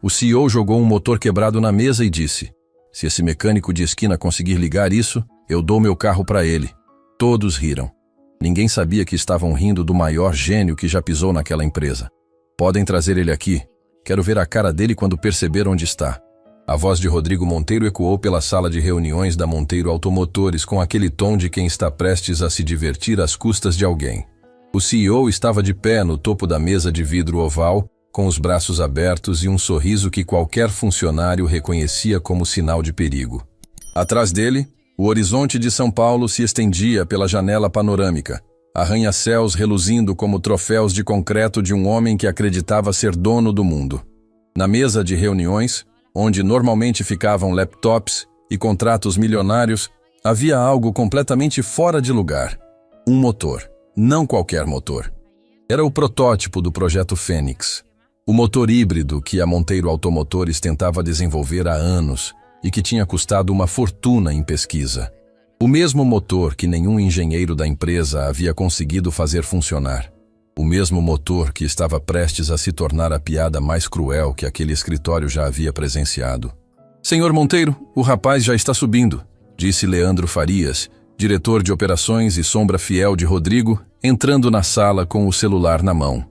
O CEO jogou um motor quebrado na mesa e disse: "Se esse mecânico de esquina conseguir ligar isso, eu dou meu carro para ele." Todos riram. Ninguém sabia que estavam rindo do maior gênio que já pisou naquela empresa. "Podem trazer ele aqui. Quero ver a cara dele quando perceber onde está." A voz de Rodrigo Monteiro ecoou pela sala de reuniões da Monteiro Automotores com aquele tom de quem está prestes a se divertir às custas de alguém. O CEO estava de pé no topo da mesa de vidro oval, com os braços abertos e um sorriso que qualquer funcionário reconhecia como sinal de perigo. Atrás dele, o horizonte de São Paulo se estendia pela janela panorâmica, arranha-céus reluzindo como troféus de concreto de um homem que acreditava ser dono do mundo. Na mesa de reuniões, onde normalmente ficavam laptops e contratos milionários, havia algo completamente fora de lugar. Um motor. Não qualquer motor. Era o protótipo do projeto Fênix. O motor híbrido que a Monteiro Automotores tentava desenvolver há anos e que tinha custado uma fortuna em pesquisa. O mesmo motor que nenhum engenheiro da empresa havia conseguido fazer funcionar. O mesmo motor que estava prestes a se tornar a piada mais cruel que aquele escritório já havia presenciado. "Senhor Monteiro, o rapaz já está subindo", disse Leandro Farias, diretor de operações e sombra fiel de Rodrigo, entrando na sala com o celular na mão.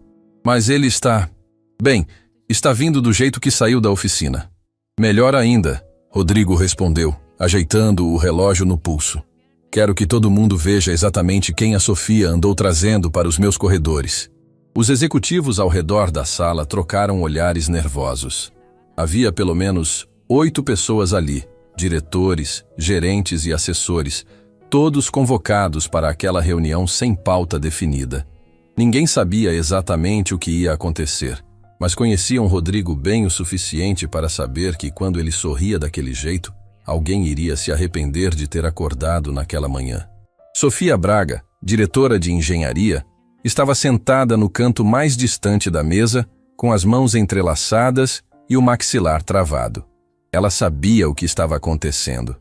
"Mas ele está... Bem, está vindo do jeito que saiu da oficina." "Melhor ainda", Rodrigo respondeu, ajeitando o relógio no pulso. "Quero que todo mundo veja exatamente quem a Sofia andou trazendo para os meus corredores." Os executivos ao redor da sala trocaram olhares nervosos. Havia pelo menos 8 pessoas ali, diretores, gerentes e assessores, todos convocados para aquela reunião sem pauta definida. Ninguém sabia exatamente o que ia acontecer, mas conheciam Rodrigo bem o suficiente para saber que quando ele sorria daquele jeito, alguém iria se arrepender de ter acordado naquela manhã. Sofia Braga, diretora de engenharia, estava sentada no canto mais distante da mesa, com as mãos entrelaçadas e o maxilar travado. Ela sabia o que estava acontecendo.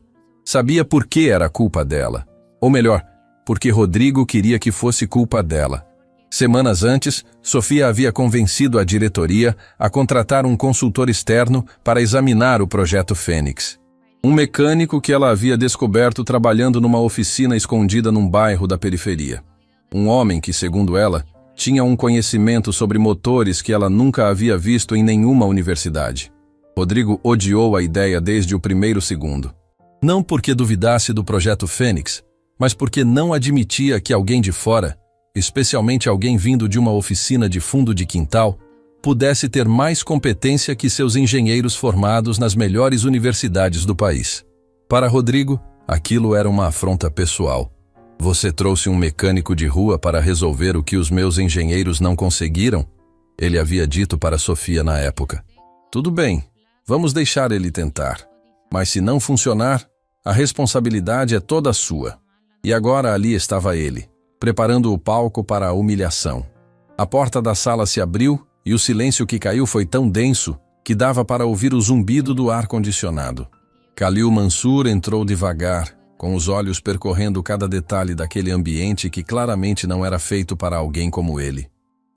Sabia por que era culpa dela. Ou melhor, porque Rodrigo queria que fosse culpa dela. Semanas antes, Sofia havia convencido a diretoria a contratar um consultor externo para examinar o projeto Fênix. Um mecânico que ela havia descoberto trabalhando numa oficina escondida num bairro da periferia. Um homem que, segundo ela, tinha um conhecimento sobre motores que ela nunca havia visto em nenhuma universidade. Rodrigo odiou a ideia desde o primeiro segundo. Não porque duvidasse do projeto Fênix, mas porque não admitia que alguém de fora, especialmente alguém vindo de uma oficina de fundo de quintal, pudesse ter mais competência que seus engenheiros formados nas melhores universidades do país. Para Rodrigo, aquilo era uma afronta pessoal. "Você trouxe um mecânico de rua para resolver o que os meus engenheiros não conseguiram?" ele havia dito para Sofia na época. "Tudo bem, vamos deixar ele tentar. Mas se não funcionar, a responsabilidade é toda sua." E agora ali estava ele, preparando o palco para a humilhação. A porta da sala se abriu e o silêncio que caiu foi tão denso que dava para ouvir o zumbido do ar-condicionado. Khalil Mansur entrou devagar, com os olhos percorrendo cada detalhe daquele ambiente que claramente não era feito para alguém como ele.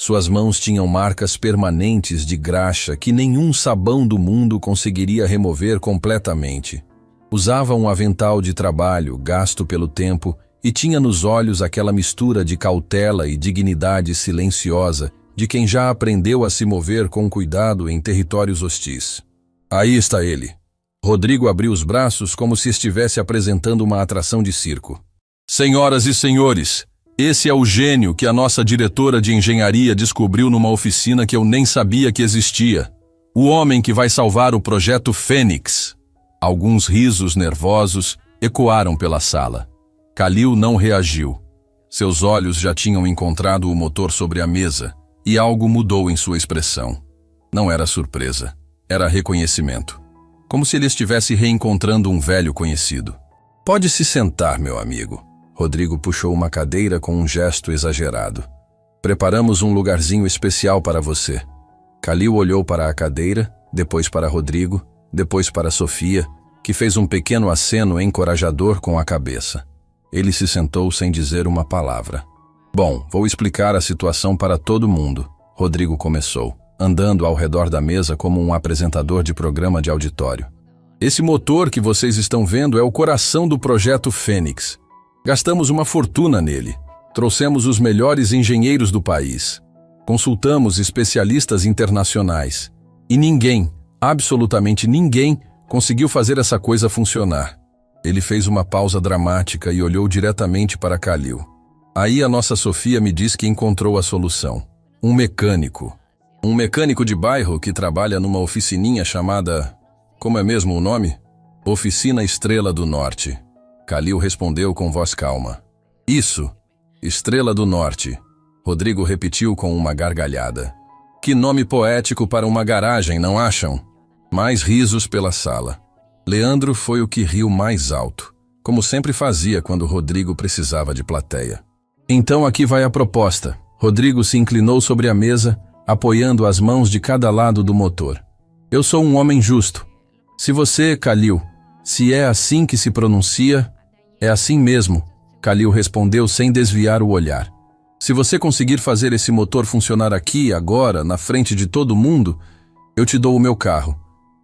Suas mãos tinham marcas permanentes de graxa que nenhum sabão do mundo conseguiria remover completamente. Usava um avental de trabalho, gasto pelo tempo, e tinha nos olhos aquela mistura de cautela e dignidade silenciosa de quem já aprendeu a se mover com cuidado em territórios hostis. Aí está ele. Rodrigo abriu os braços como se estivesse apresentando uma atração de circo. "Senhoras e senhores, esse é o gênio que a nossa diretora de engenharia descobriu numa oficina que eu nem sabia que existia. O homem que vai salvar o projeto Fênix." Alguns risos nervosos ecoaram pela sala. Khalil não reagiu. Seus olhos já tinham encontrado o motor sobre a mesa, e algo mudou em sua expressão. Não era surpresa, era reconhecimento. Como se ele estivesse reencontrando um velho conhecido. "Pode se sentar, meu amigo." Rodrigo puxou uma cadeira com um gesto exagerado. "Preparamos um lugarzinho especial para você." Khalil olhou para a cadeira, depois para Rodrigo, depois para Sofia, que fez um pequeno aceno encorajador com a cabeça. Ele se sentou sem dizer uma palavra. "Bom, vou explicar a situação para todo mundo", Rodrigo começou. andando ao redor da mesa como um apresentador de programa de auditório. Esse motor que vocês estão vendo é o coração do projeto Fênix. Gastamos uma fortuna nele. Trouxemos os melhores engenheiros do país. Consultamos especialistas internacionais. E ninguém, absolutamente ninguém, conseguiu fazer essa coisa funcionar. Ele fez uma pausa dramática e olhou diretamente para Khalil. Aí a nossa Sofia me diz que encontrou a solução. Um mecânico. Um mecânico de bairro que trabalha numa oficininha chamada... Como é mesmo o nome? Oficina Estrela do Norte. Khalil respondeu com voz calma. Isso, Estrela do Norte. Rodrigo repetiu com uma gargalhada. Que nome poético para uma garagem, não acham? Mais risos pela sala. Leandro foi o que riu mais alto, como sempre fazia quando Rodrigo precisava de plateia. Então aqui vai a proposta. Rodrigo se inclinou sobre a mesa, apoiando as mãos de cada lado do motor. Eu sou um homem justo. Se você, Khalil, se é assim que se pronuncia, é assim mesmo, Khalil respondeu sem desviar o olhar. Se você conseguir fazer esse motor funcionar aqui, agora, na frente de todo mundo, eu te dou o meu carro,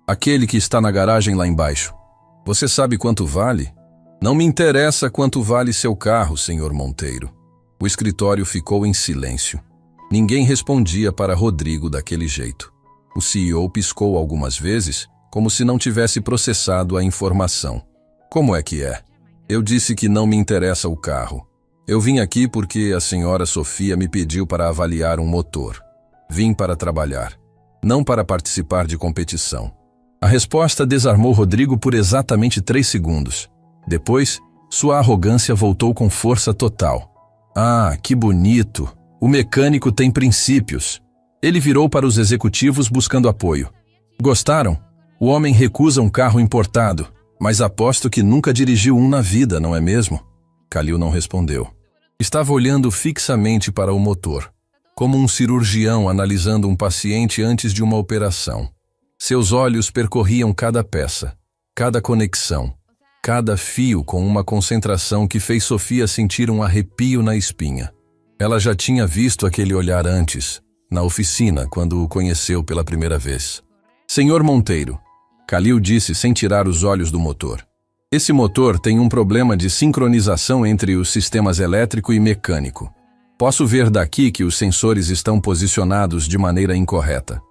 aquele que está na garagem lá embaixo. Você sabe quanto vale? Não me interessa quanto vale seu carro, senhor Monteiro. O escritório ficou em silêncio. Ninguém respondia para Rodrigo daquele jeito. O CEO piscou algumas vezes, como se não tivesse processado a informação. Como é que é? Eu disse que não me interessa o carro. Eu vim aqui porque a senhora Sofia me pediu para avaliar um motor. Vim para trabalhar, não para participar de competição. A resposta desarmou Rodrigo por exatamente 3 segundos. Depois, sua arrogância voltou com força total. Ah, que bonito! O mecânico tem princípios. Ele virou para os executivos buscando apoio. Gostaram? O homem recusa um carro importado, mas aposto que nunca dirigiu um na vida, não é mesmo? Khalil não respondeu. Estava olhando fixamente para o motor, como um cirurgião analisando um paciente antes de uma operação. Seus olhos percorriam cada peça, cada conexão, cada fio com uma concentração que fez Sofia sentir um arrepio na espinha. Ela já tinha visto aquele olhar antes, na oficina, quando o conheceu pela primeira vez. Senhor Monteiro, Khalil disse sem tirar os olhos do motor. Esse motor tem um problema de sincronização entre os sistemas elétrico e mecânico. Posso ver daqui que os sensores estão posicionados de maneira incorreta.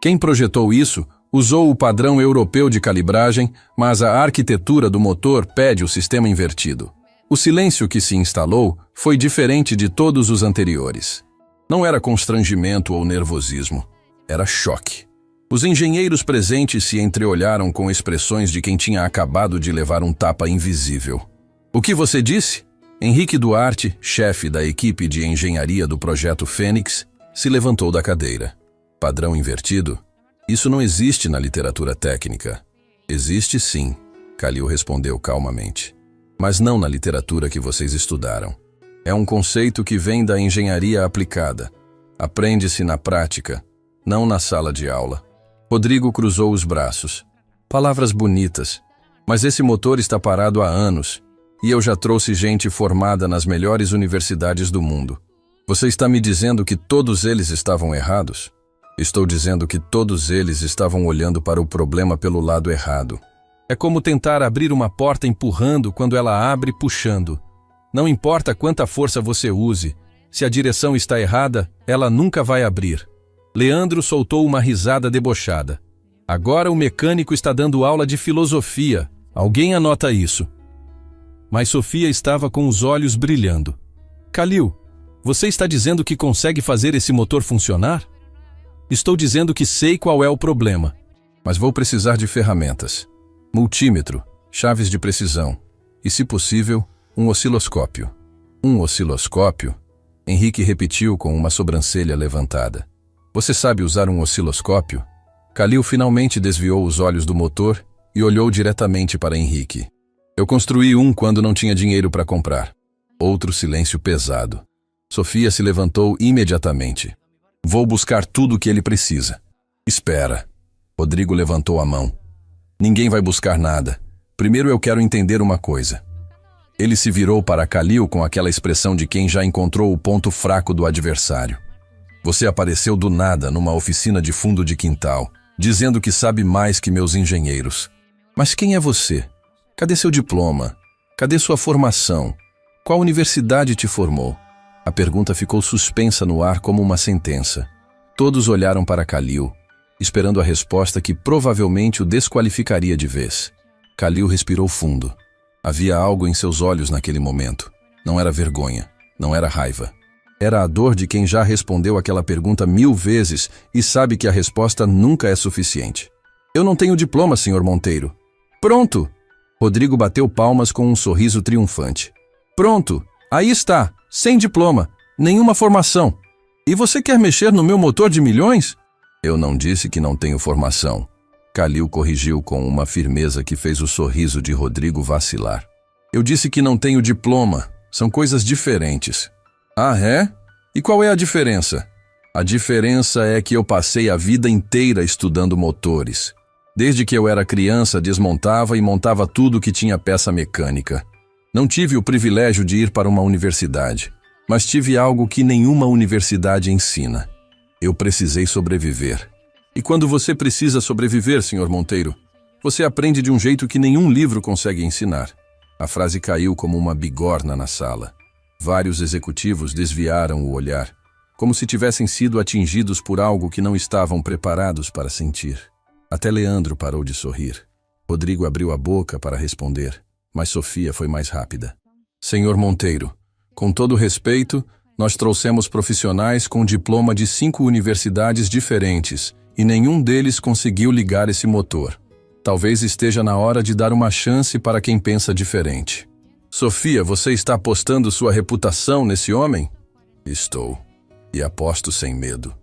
Quem projetou isso usou o padrão europeu de calibragem, mas a arquitetura do motor pede o sistema invertido. O silêncio que se instalou foi diferente de todos os anteriores. Não era constrangimento ou nervosismo, era choque. Os engenheiros presentes se entreolharam com expressões de quem tinha acabado de levar um tapa invisível. O que você disse? Henrique Duarte, chefe da equipe de engenharia do projeto Fênix, se levantou da cadeira. Padrão invertido? Isso não existe na literatura técnica. Existe sim, Khalil respondeu calmamente. Mas não na literatura que vocês estudaram. É um conceito que vem da engenharia aplicada. Aprende-se na prática, não na sala de aula. Rodrigo cruzou os braços. Palavras bonitas, mas esse motor está parado há anos, e eu já trouxe gente formada nas melhores universidades do mundo. Você está me dizendo que todos eles estavam errados? Estou dizendo que todos eles estavam olhando para o problema pelo lado errado. É como tentar abrir uma porta empurrando quando ela abre puxando. Não importa quanta força você use, se a direção está errada, ela nunca vai abrir. Leandro soltou uma risada debochada. Agora o mecânico está dando aula de filosofia. Alguém anota isso. Mas Sofia estava com os olhos brilhando. Khalil, você está dizendo que consegue fazer esse motor funcionar? Estou dizendo que sei qual é o problema, mas vou precisar de ferramentas. Multímetro, chaves de precisão e, se possível, um osciloscópio. Um osciloscópio? Henrique repetiu com uma sobrancelha levantada. Você sabe usar um osciloscópio? Khalil finalmente desviou os olhos do motor e olhou diretamente para Henrique. Eu construí um quando não tinha dinheiro para comprar. Outro silêncio pesado. Sofia se levantou imediatamente. Vou buscar tudo o que ele precisa. Espera. Rodrigo levantou a mão. Ninguém vai buscar nada. Primeiro eu quero entender uma coisa. Ele se virou para Khalil com aquela expressão de quem já encontrou o ponto fraco do adversário. Você apareceu do nada numa oficina de fundo de quintal, dizendo que sabe mais que meus engenheiros. Mas quem é você? Cadê seu diploma? Cadê sua formação? Qual universidade te formou? A pergunta ficou suspensa no ar como uma sentença. Todos olharam para Khalil, esperando a resposta que provavelmente o desqualificaria de vez. Khalil respirou fundo. Havia algo em seus olhos naquele momento. Não era vergonha, não era raiva. Era a dor de quem já respondeu aquela pergunta 1000 vezes e sabe que a resposta nunca é suficiente. Eu não tenho diploma, Sr. Monteiro. Pronto! Rodrigo bateu palmas com um sorriso triunfante. Pronto! Aí está! Sem diploma! Nenhuma formação! E você quer mexer no meu motor de milhões? Eu não disse que não tenho formação. Khalil corrigiu com uma firmeza que fez o sorriso de Rodrigo vacilar. Eu disse que não tenho diploma. São coisas diferentes. Ah, é? E qual é a diferença? A diferença é que eu passei a vida inteira estudando motores. Desde que eu era criança, desmontava e montava tudo que tinha peça mecânica. Não tive o privilégio de ir para uma universidade, mas tive algo que nenhuma universidade ensina. Eu precisei sobreviver. E quando você precisa sobreviver, Sr. Monteiro, você aprende de um jeito que nenhum livro consegue ensinar. A frase caiu como uma bigorna na sala. Vários executivos desviaram o olhar, como se tivessem sido atingidos por algo que não estavam preparados para sentir. Até Leandro parou de sorrir. Rodrigo abriu a boca para responder, mas Sofia foi mais rápida. Senhor Monteiro, com todo respeito, nós trouxemos profissionais com diploma de 5 universidades diferentes e nenhum deles conseguiu ligar esse motor. Talvez esteja na hora de dar uma chance para quem pensa diferente. Sofia, você está apostando sua reputação nesse homem? Estou. E aposto sem medo.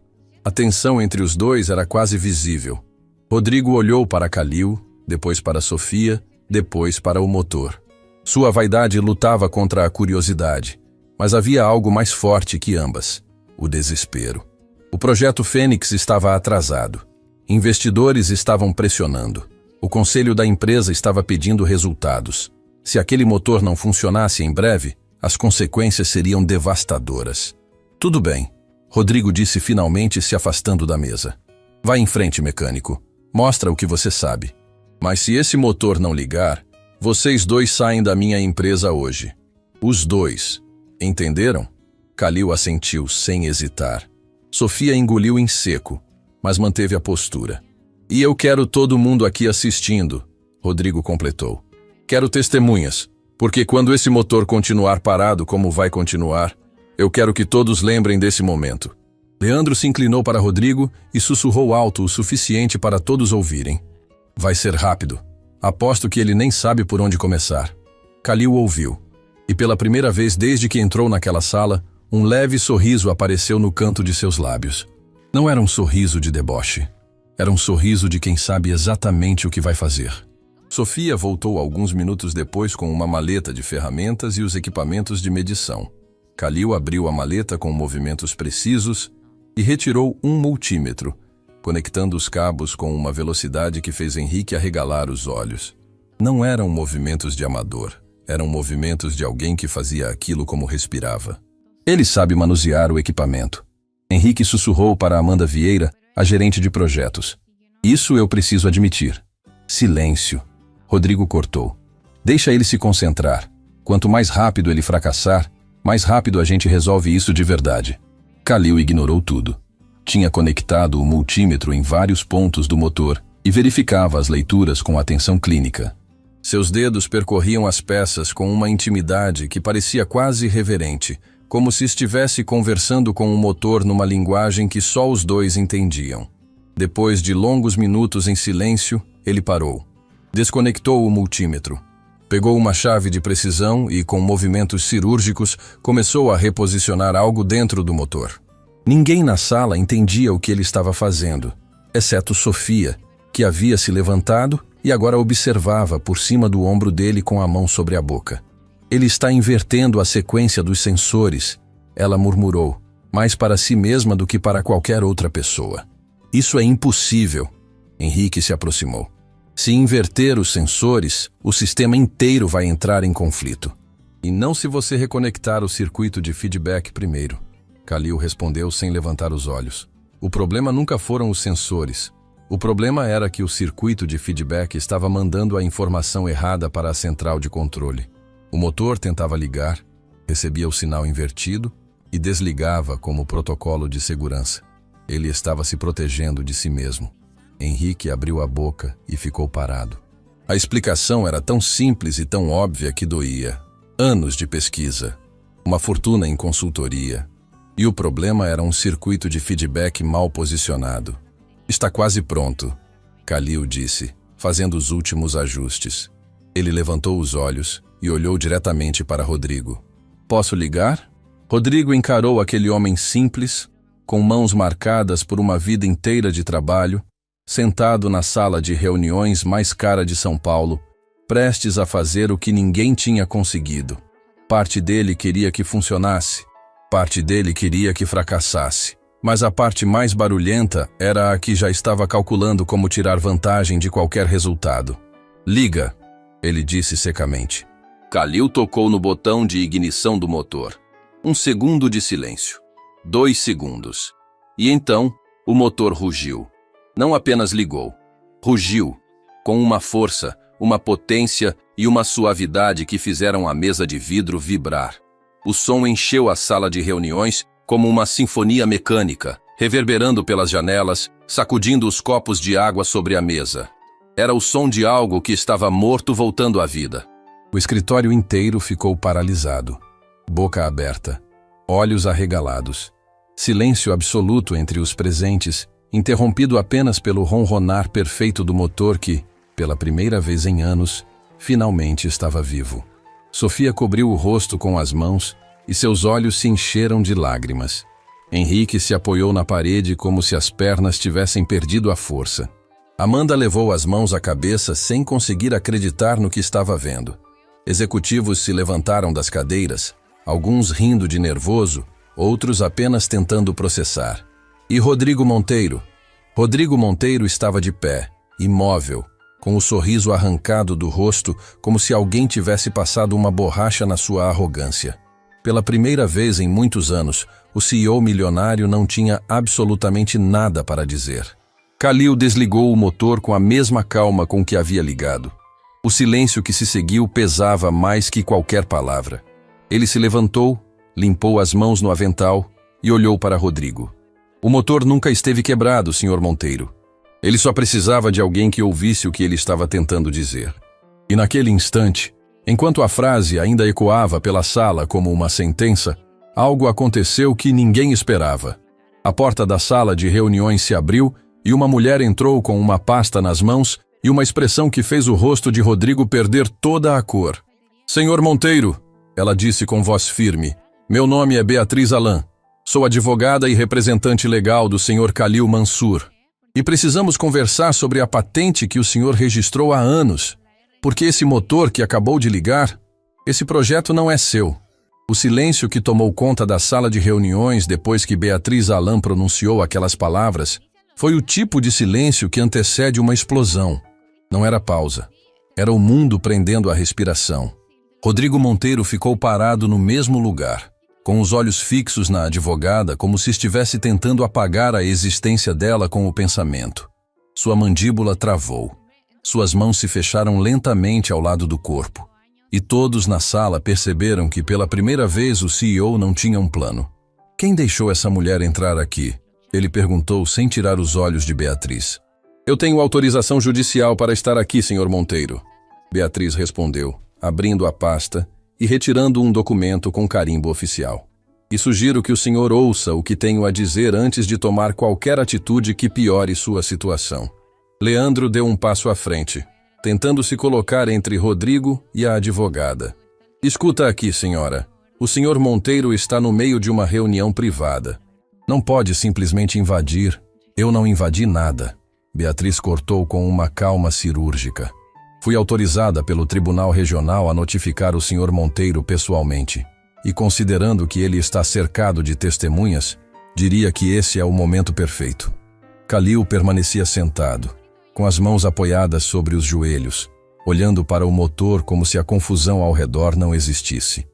A tensão entre os dois era quase visível. Rodrigo olhou para Khalil, depois para Sofia, depois para o motor. Sua vaidade lutava contra a curiosidade, mas havia algo mais forte que ambas: o desespero. O projeto Fênix estava atrasado. Investidores estavam pressionando. O conselho da empresa estava pedindo resultados. Se aquele motor não funcionasse em breve, as consequências seriam devastadoras. Tudo bem, Rodrigo disse finalmente, se afastando da mesa. Vá em frente, mecânico. Mostra o que você sabe. Mas se esse motor não ligar, vocês dois saem da minha empresa hoje. Os dois. Entenderam? Khalil assentiu, sem hesitar. Sofia engoliu em seco, mas manteve a postura. E eu quero todo mundo aqui assistindo, Rodrigo completou. Quero testemunhas, porque quando esse motor continuar parado como vai continuar, eu quero que todos lembrem desse momento. Leandro se inclinou para Rodrigo e sussurrou alto o suficiente para todos ouvirem. Vai ser rápido. Aposto que ele nem sabe por onde começar. Khalil ouviu. E pela primeira vez desde que entrou naquela sala, um leve sorriso apareceu no canto de seus lábios. Não era um sorriso de deboche. Era um sorriso de quem sabe exatamente o que vai fazer. Sofia voltou alguns minutos depois com uma maleta de ferramentas e os equipamentos de medição. Khalil abriu a maleta com movimentos precisos e retirou um multímetro, conectando os cabos com uma velocidade que fez Henrique arregalar os olhos. Não eram movimentos de amador, eram movimentos de alguém que fazia aquilo como respirava. Ele sabe manusear o equipamento. Henrique sussurrou para Amanda Vieira, a gerente de projetos. Isso eu preciso admitir. Silêncio. Rodrigo cortou. Deixa ele se concentrar. Quanto mais rápido ele fracassar, mais rápido a gente resolve isso de verdade. Khalil ignorou tudo. Tinha conectado o multímetro em vários pontos do motor e verificava as leituras com atenção clínica. Seus dedos percorriam as peças com uma intimidade que parecia quase reverente, como se estivesse conversando com o motor numa linguagem que só os dois entendiam. Depois de longos minutos em silêncio, ele parou. Desconectou o multímetro. Pegou uma chave de precisão e, com movimentos cirúrgicos, começou a reposicionar algo dentro do motor. Ninguém na sala entendia o que ele estava fazendo, exceto Sofia, que havia se levantado e agora observava por cima do ombro dele com a mão sobre a boca. Ele está invertendo a sequência dos sensores, ela murmurou, mais para si mesma do que para qualquer outra pessoa. Isso é impossível. Henrique se aproximou. Se inverter os sensores, o sistema inteiro vai entrar em conflito. E não se você reconectar o circuito de feedback primeiro. Kalil respondeu sem levantar os olhos. O problema nunca foram os sensores. O problema era que o circuito de feedback estava mandando a informação errada para a central de controle. O motor tentava ligar, recebia o sinal invertido e desligava como protocolo de segurança. Ele estava se protegendo de si mesmo. Henrique abriu a boca e ficou parado. A explicação era tão simples e tão óbvia que doía. Anos de pesquisa, uma fortuna em consultoria. E o problema era um circuito de feedback mal posicionado. Está quase pronto, Kalil disse, fazendo os últimos ajustes. Ele levantou os olhos e olhou diretamente para Rodrigo. Posso ligar? Rodrigo encarou aquele homem simples, com mãos marcadas por uma vida inteira de trabalho, sentado na sala de reuniões mais cara de São Paulo, prestes a fazer o que ninguém tinha conseguido. Parte dele queria que funcionasse, parte dele queria que fracassasse. Mas a parte mais barulhenta era a que já estava calculando como tirar vantagem de qualquer resultado. Liga, ele disse secamente. Kalil tocou no botão de ignição do motor. 1 segundo de silêncio. 2 segundos. E então, o motor rugiu. Não apenas ligou. Rugiu, com uma força, uma potência e uma suavidade que fizeram a mesa de vidro vibrar. O som encheu a sala de reuniões como uma sinfonia mecânica, reverberando pelas janelas, sacudindo os copos de água sobre a mesa. Era o som de algo que estava morto voltando à vida. O escritório inteiro ficou paralisado, boca aberta, olhos arregalados. Silêncio absoluto entre os presentes, interrompido apenas pelo ronronar perfeito do motor que, pela primeira vez em anos, finalmente estava vivo. Sofia cobriu o rosto com as mãos e seus olhos se encheram de lágrimas. Henrique se apoiou na parede como se as pernas tivessem perdido a força. Amanda levou as mãos à cabeça sem conseguir acreditar no que estava vendo. Executivos se levantaram das cadeiras, alguns rindo de nervoso, outros apenas tentando processar. E Rodrigo Monteiro? Rodrigo Monteiro estava de pé, imóvel, com o sorriso arrancado do rosto como se alguém tivesse passado uma borracha na sua arrogância. Pela primeira vez em muitos anos, o CEO milionário não tinha absolutamente nada para dizer. Kalil desligou o motor com a mesma calma com que havia ligado. O silêncio que se seguiu pesava mais que qualquer palavra. Ele se levantou, limpou as mãos no avental e olhou para Rodrigo. O motor nunca esteve quebrado, Sr. Monteiro. Ele só precisava de alguém que ouvisse o que ele estava tentando dizer. E naquele instante, enquanto a frase ainda ecoava pela sala como uma sentença, algo aconteceu que ninguém esperava. A porta da sala de reuniões se abriu e uma mulher entrou com uma pasta nas mãos e uma expressão que fez o rosto de Rodrigo perder toda a cor. Senhor Monteiro, ela disse com voz firme, meu nome é Beatriz Alan. Sou advogada e representante legal do Sr. Kalil Mansur. E precisamos conversar sobre a patente que o senhor registrou há anos. Porque esse motor que acabou de ligar, esse projeto não é seu. O silêncio que tomou conta da sala de reuniões depois que Beatriz Alan pronunciou aquelas palavras foi o tipo de silêncio que antecede uma explosão. Não era pausa. Era o mundo prendendo a respiração. Rodrigo Monteiro ficou parado no mesmo lugar, com os olhos fixos na advogada como se estivesse tentando apagar a existência dela com o pensamento. Sua mandíbula travou. Suas mãos se fecharam lentamente ao lado do corpo. E todos na sala perceberam que pela primeira vez o CEO não tinha um plano. Quem deixou essa mulher entrar aqui? Ele perguntou sem tirar os olhos de Beatriz. Eu tenho autorização judicial para estar aqui, Sr. Monteiro. Beatriz respondeu, abrindo a pasta e retirando um documento com carimbo oficial. E sugiro que o senhor ouça o que tenho a dizer antes de tomar qualquer atitude que piore sua situação. Leandro deu um passo à frente, tentando se colocar entre Rodrigo e a advogada. Escuta aqui, senhora. O senhor Monteiro está no meio de uma reunião privada. Não pode simplesmente invadir. Eu não invadi nada. Beatriz cortou com uma calma cirúrgica. Fui autorizada pelo Tribunal Regional a notificar o Sr. Monteiro pessoalmente. E considerando que ele está cercado de testemunhas, diria que esse é o momento perfeito. Kalil permanecia sentado, com as mãos apoiadas sobre os joelhos, olhando para o motor como se a confusão ao redor não existisse.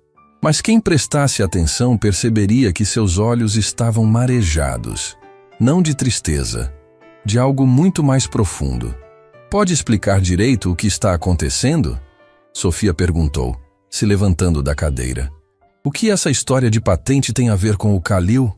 Mas quem prestasse atenção perceberia que seus olhos estavam marejados, não de tristeza, de algo muito mais profundo. Pode explicar direito o que está acontecendo? Sofia perguntou, se levantando da cadeira. O que essa história de patente tem a ver com o Kalil?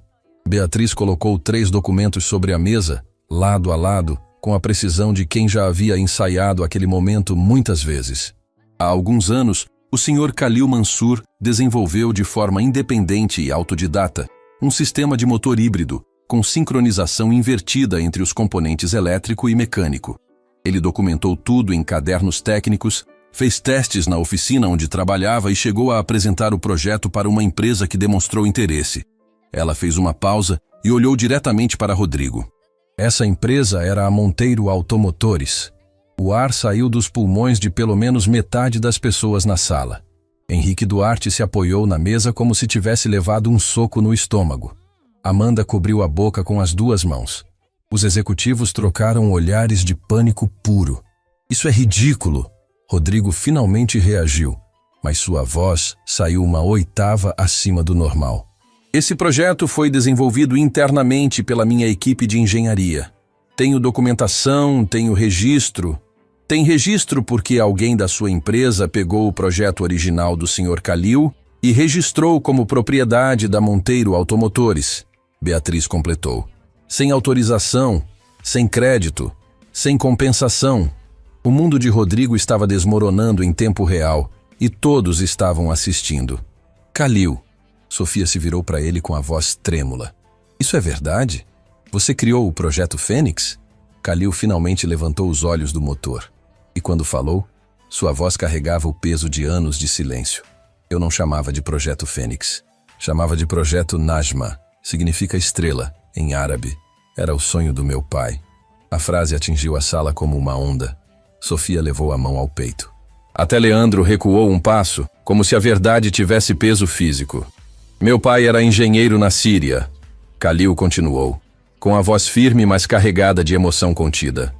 Beatriz colocou 3 documentos sobre a mesa, lado a lado, com a precisão de quem já havia ensaiado aquele momento muitas vezes. Há alguns anos, o Sr. Kalil Mansur desenvolveu de forma independente e autodidata um sistema de motor híbrido com sincronização invertida entre os componentes elétrico e mecânico. Ele documentou tudo em cadernos técnicos, fez testes na oficina onde trabalhava e chegou a apresentar o projeto para uma empresa que demonstrou interesse. Ela fez uma pausa e olhou diretamente para Rodrigo. Essa empresa era a Monteiro Automotores. O ar saiu dos pulmões de pelo menos metade das pessoas na sala. Henrique Duarte se apoiou na mesa como se tivesse levado um soco no estômago. Amanda cobriu a boca com as 2 mãos. Os executivos trocaram olhares de pânico puro. Isso é ridículo! Rodrigo finalmente reagiu, mas sua voz saiu uma 8ª acima do normal. Esse projeto foi desenvolvido internamente pela minha equipe de engenharia. Tenho documentação, tenho registro. Tem registro porque alguém da sua empresa pegou o projeto original do Sr. Kalil e registrou como propriedade da Monteiro Automotores. Beatriz completou. Sem autorização, sem crédito, sem compensação. O mundo de Rodrigo estava desmoronando em tempo real e todos estavam assistindo. Kalil. Sofia se virou para ele com a voz trêmula. Isso é verdade? Você criou o Projeto Fênix? Kalil finalmente levantou os olhos do motor. E quando falou, sua voz carregava o peso de anos de silêncio. Eu não chamava de Projeto Fênix. Chamava de Projeto Najma. Significa estrela, em árabe. Era o sonho do meu pai. A frase atingiu a sala como uma onda. Sofia levou a mão ao peito. Até Leandro recuou um passo, como se a verdade tivesse peso físico. Meu pai era engenheiro na Síria. Kalil continuou, com a voz firme mas carregada de emoção contida.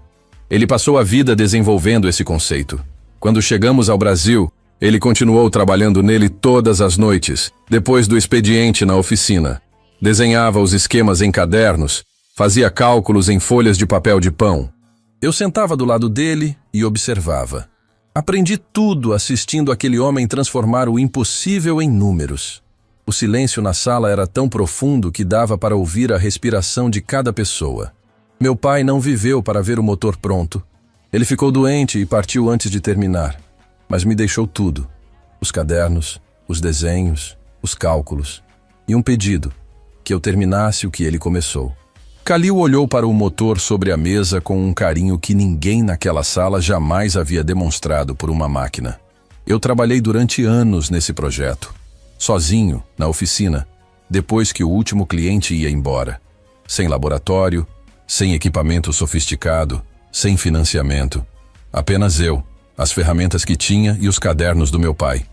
Ele passou a vida desenvolvendo esse conceito. Quando chegamos ao Brasil, ele continuou trabalhando nele todas as noites, depois do expediente na oficina. Desenhava os esquemas em cadernos, fazia cálculos em folhas de papel de pão. Eu sentava do lado dele e observava. Aprendi tudo assistindo aquele homem transformar o impossível em números. O silêncio na sala era tão profundo que dava para ouvir a respiração de cada pessoa. Meu pai não viveu para ver o motor pronto. Ele ficou doente e partiu antes de terminar. Mas me deixou tudo. Os cadernos, os desenhos, os cálculos. E um pedido, que eu terminasse o que ele começou. Kalil olhou para o motor sobre a mesa com um carinho que ninguém naquela sala jamais havia demonstrado por uma máquina. Eu trabalhei durante anos nesse projeto. Sozinho, na oficina, depois que o último cliente ia embora. Sem laboratório, sem equipamento sofisticado, sem financiamento. Apenas eu, as ferramentas que tinha e os cadernos do meu pai.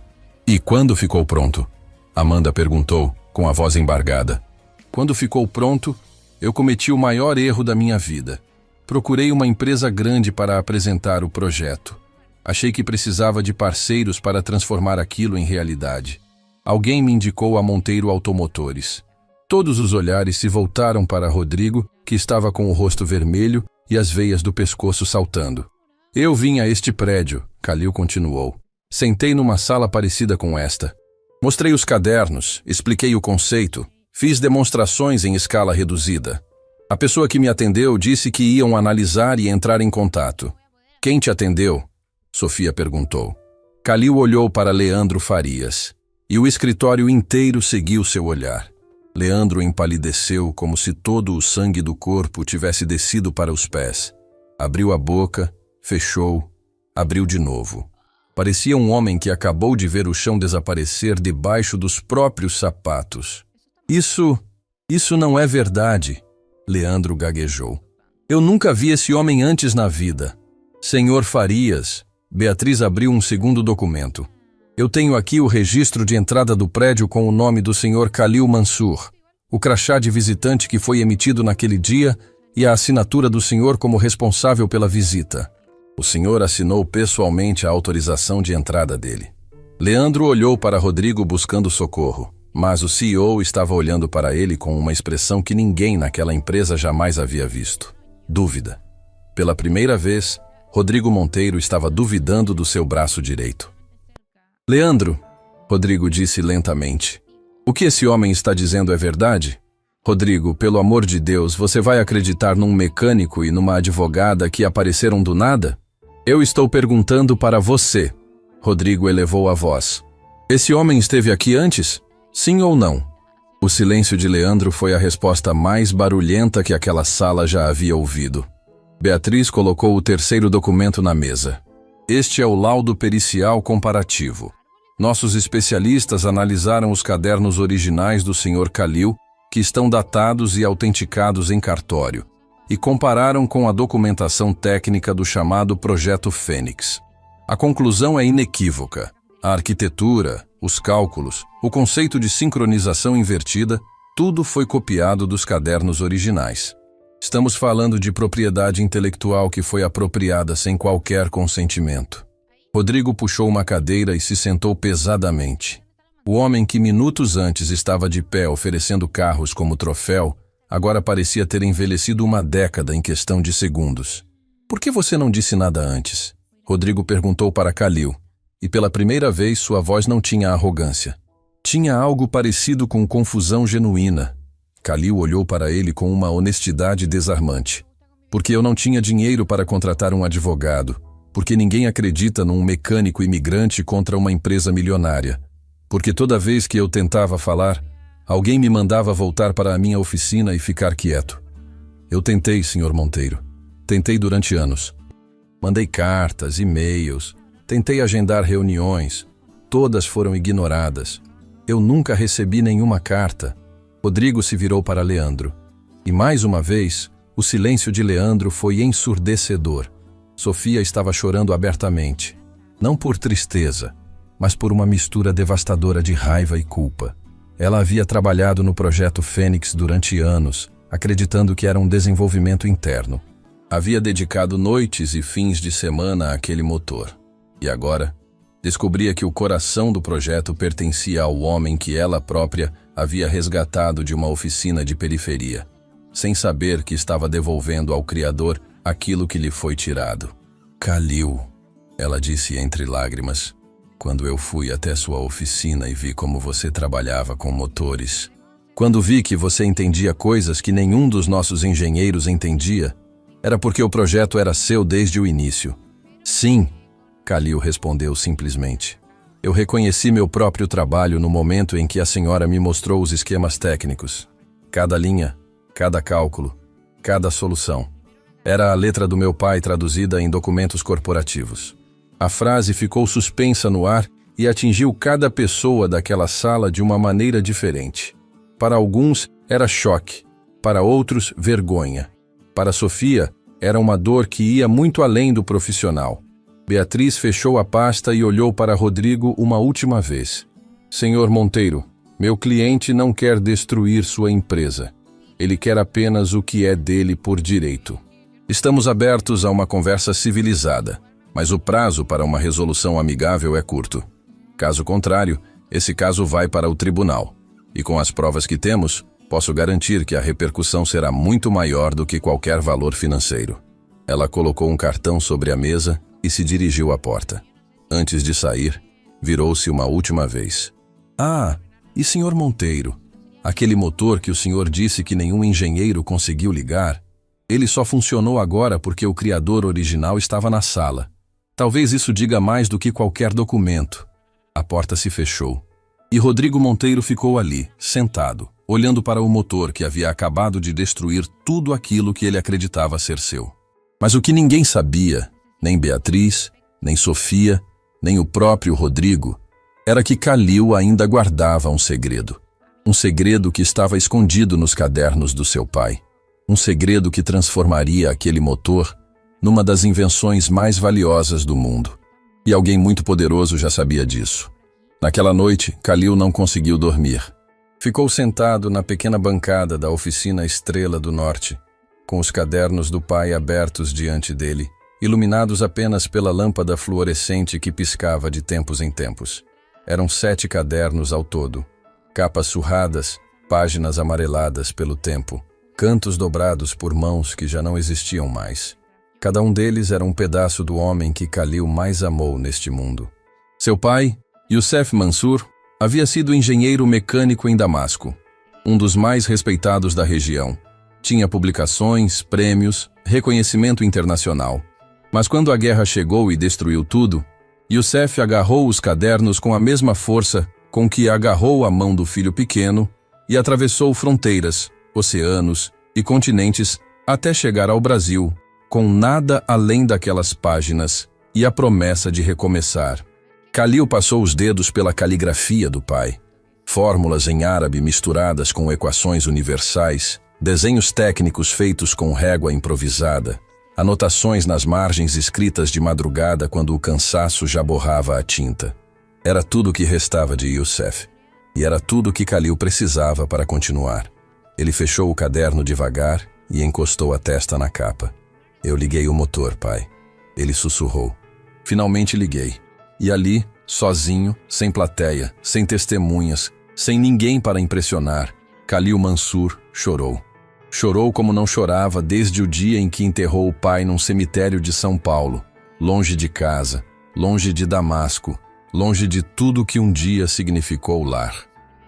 E quando ficou pronto? Amanda perguntou, com a voz embargada. Quando ficou pronto, eu cometi o maior erro da minha vida. Procurei uma empresa grande para apresentar o projeto. Achei que precisava de parceiros para transformar aquilo em realidade. Alguém me indicou a Monteiro Automotores. Todos os olhares se voltaram para Rodrigo, que estava com o rosto vermelho e as veias do pescoço saltando. Eu vim a este prédio, Kalil continuou. Sentei numa sala parecida com esta. Mostrei os cadernos, expliquei o conceito, fiz demonstrações em escala reduzida. A pessoa que me atendeu disse que iam analisar e entrar em contato. Quem te atendeu? Sofia perguntou. Kalil olhou para Leandro Farias. E o escritório inteiro seguiu seu olhar. Leandro empalideceu como se todo o sangue do corpo tivesse descido para os pés. Abriu a boca, fechou, abriu de novo. Parecia um homem que acabou de ver o chão desaparecer debaixo dos próprios sapatos. Isso não é verdade, Leandro gaguejou. Eu nunca vi esse homem antes na vida. Senhor Farias, Beatriz abriu um segundo documento. Eu tenho aqui o registro de entrada do prédio com o nome do Sr. Kalil Mansur, o crachá de visitante que foi emitido naquele dia e a assinatura do senhor como responsável pela visita. O senhor assinou pessoalmente a autorização de entrada dele. Leandro olhou para Rodrigo buscando socorro, mas o CEO estava olhando para ele com uma expressão que ninguém naquela empresa jamais havia visto: dúvida. Pela primeira vez, Rodrigo Monteiro estava duvidando do seu braço direito. Leandro, Rodrigo disse lentamente, o que esse homem está dizendo é verdade? Rodrigo, pelo amor de Deus, você vai acreditar num mecânico e numa advogada que apareceram do nada? Eu estou perguntando para você. Rodrigo elevou a voz. Esse homem esteve aqui antes? Sim ou não? O silêncio de Leandro foi a resposta mais barulhenta que aquela sala já havia ouvido. Beatriz colocou o terceiro documento na mesa. Este é o laudo pericial comparativo. Nossos especialistas analisaram os cadernos originais do Sr. Kalil, que estão datados e autenticados em cartório, e compararam com a documentação técnica do chamado Projeto Fênix. A conclusão é inequívoca. A arquitetura, os cálculos, o conceito de sincronização invertida, tudo foi copiado dos cadernos originais. Estamos falando de propriedade intelectual que foi apropriada sem qualquer consentimento. Rodrigo puxou uma cadeira e se sentou pesadamente. O homem que minutos antes estava de pé oferecendo carros como troféu, agora parecia ter envelhecido uma década em questão de segundos. Por que você não disse nada antes? Rodrigo perguntou para Kalil, e pela primeira vez sua voz não tinha arrogância. Tinha algo parecido com confusão genuína. Kalil olhou para ele com uma honestidade desarmante. Porque eu não tinha dinheiro para contratar um advogado, porque ninguém acredita num mecânico imigrante contra uma empresa milionária. Porque toda vez que eu tentava falar, alguém me mandava voltar para a minha oficina e ficar quieto. Eu tentei, Sr. Monteiro. Tentei durante anos. Mandei cartas, e-mails, tentei agendar reuniões. Todas foram ignoradas. Eu nunca recebi nenhuma carta. Rodrigo se virou para Leandro. E mais uma vez, o silêncio de Leandro foi ensurdecedor. Sofia estava chorando abertamente. Não por tristeza, mas por uma mistura devastadora de raiva e culpa. Ela havia trabalhado no Projeto Fênix durante anos, acreditando que era um desenvolvimento interno. Havia dedicado noites e fins de semana àquele motor. E agora, descobria que o coração do projeto pertencia ao homem que ela própria havia resgatado de uma oficina de periferia, sem saber que estava devolvendo ao Criador aquilo que lhe foi tirado. Kalil, ela disse entre lágrimas, quando eu fui até sua oficina e vi como você trabalhava com motores. Quando vi que você entendia coisas que nenhum dos nossos engenheiros entendia, era porque o projeto era seu desde o início. Sim, Kalil respondeu simplesmente. Eu reconheci meu próprio trabalho no momento em que a senhora me mostrou os esquemas técnicos. Cada linha, cada cálculo, cada solução. Era a letra do meu pai traduzida em documentos corporativos. A frase ficou suspensa no ar e atingiu cada pessoa daquela sala de uma maneira diferente. Para alguns, era choque. Para outros, vergonha. Para Sofia, era uma dor que ia muito além do profissional. Beatriz fechou a pasta e olhou para Rodrigo uma última vez. Senhor Monteiro, meu cliente não quer destruir sua empresa. Ele quer apenas o que é dele por direito. Estamos abertos a uma conversa civilizada, mas o prazo para uma resolução amigável é curto. Caso contrário, esse caso vai para o tribunal. E com as provas que temos, posso garantir que a repercussão será muito maior do que qualquer valor financeiro. Ela colocou um cartão sobre a mesa e se dirigiu à porta. Antes de sair, virou-se uma última vez. Ah, e Sr. Monteiro, aquele motor que o senhor disse que nenhum engenheiro conseguiu ligar, ele só funcionou agora porque o criador original estava na sala. Talvez isso diga mais do que qualquer documento. A porta se fechou. E Rodrigo Monteiro ficou ali, sentado, olhando para o motor que havia acabado de destruir tudo aquilo que ele acreditava ser seu. Mas o que ninguém sabia, nem Beatriz, nem Sofia, nem o próprio Rodrigo, era que Kalil ainda guardava um segredo. Um segredo que estava escondido nos cadernos do seu pai. Um segredo que transformaria aquele motor numa das invenções mais valiosas do mundo. E alguém muito poderoso já sabia disso. Naquela noite, Kalil não conseguiu dormir. Ficou sentado na pequena bancada da oficina Estrela do Norte, com os cadernos do pai abertos diante dele, iluminados apenas pela lâmpada fluorescente que piscava de tempos em tempos. Eram 7 cadernos ao todo. Capas surradas, páginas amareladas pelo tempo, cantos dobrados por mãos que já não existiam mais. Cada um deles era um pedaço do homem que Khalil mais amou neste mundo. Seu pai, Youssef Mansour, havia sido engenheiro mecânico em Damasco, um dos mais respeitados da região. Tinha publicações, prêmios, reconhecimento internacional. Mas quando a guerra chegou e destruiu tudo, Youssef agarrou os cadernos com a mesma força com que agarrou a mão do filho pequeno e atravessou fronteiras, oceanos e continentes até chegar ao Brasil, com nada além daquelas páginas e a promessa de recomeçar. Khalil passou os dedos pela caligrafia do pai. Fórmulas em árabe misturadas com equações universais, desenhos técnicos feitos com régua improvisada, anotações nas margens escritas de madrugada quando o cansaço já borrava a tinta. Era tudo o que restava de Youssef, e era tudo o que Khalil precisava para continuar. Ele fechou o caderno devagar e encostou a testa na capa. Eu liguei o motor, pai. Ele sussurrou. Finalmente liguei. E ali, sozinho, sem plateia, sem testemunhas, sem ninguém para impressionar, Khalil Mansour chorou. Chorou como não chorava desde o dia em que enterrou o pai num cemitério de São Paulo, longe de casa, longe de Damasco, longe de tudo que um dia significou o lar.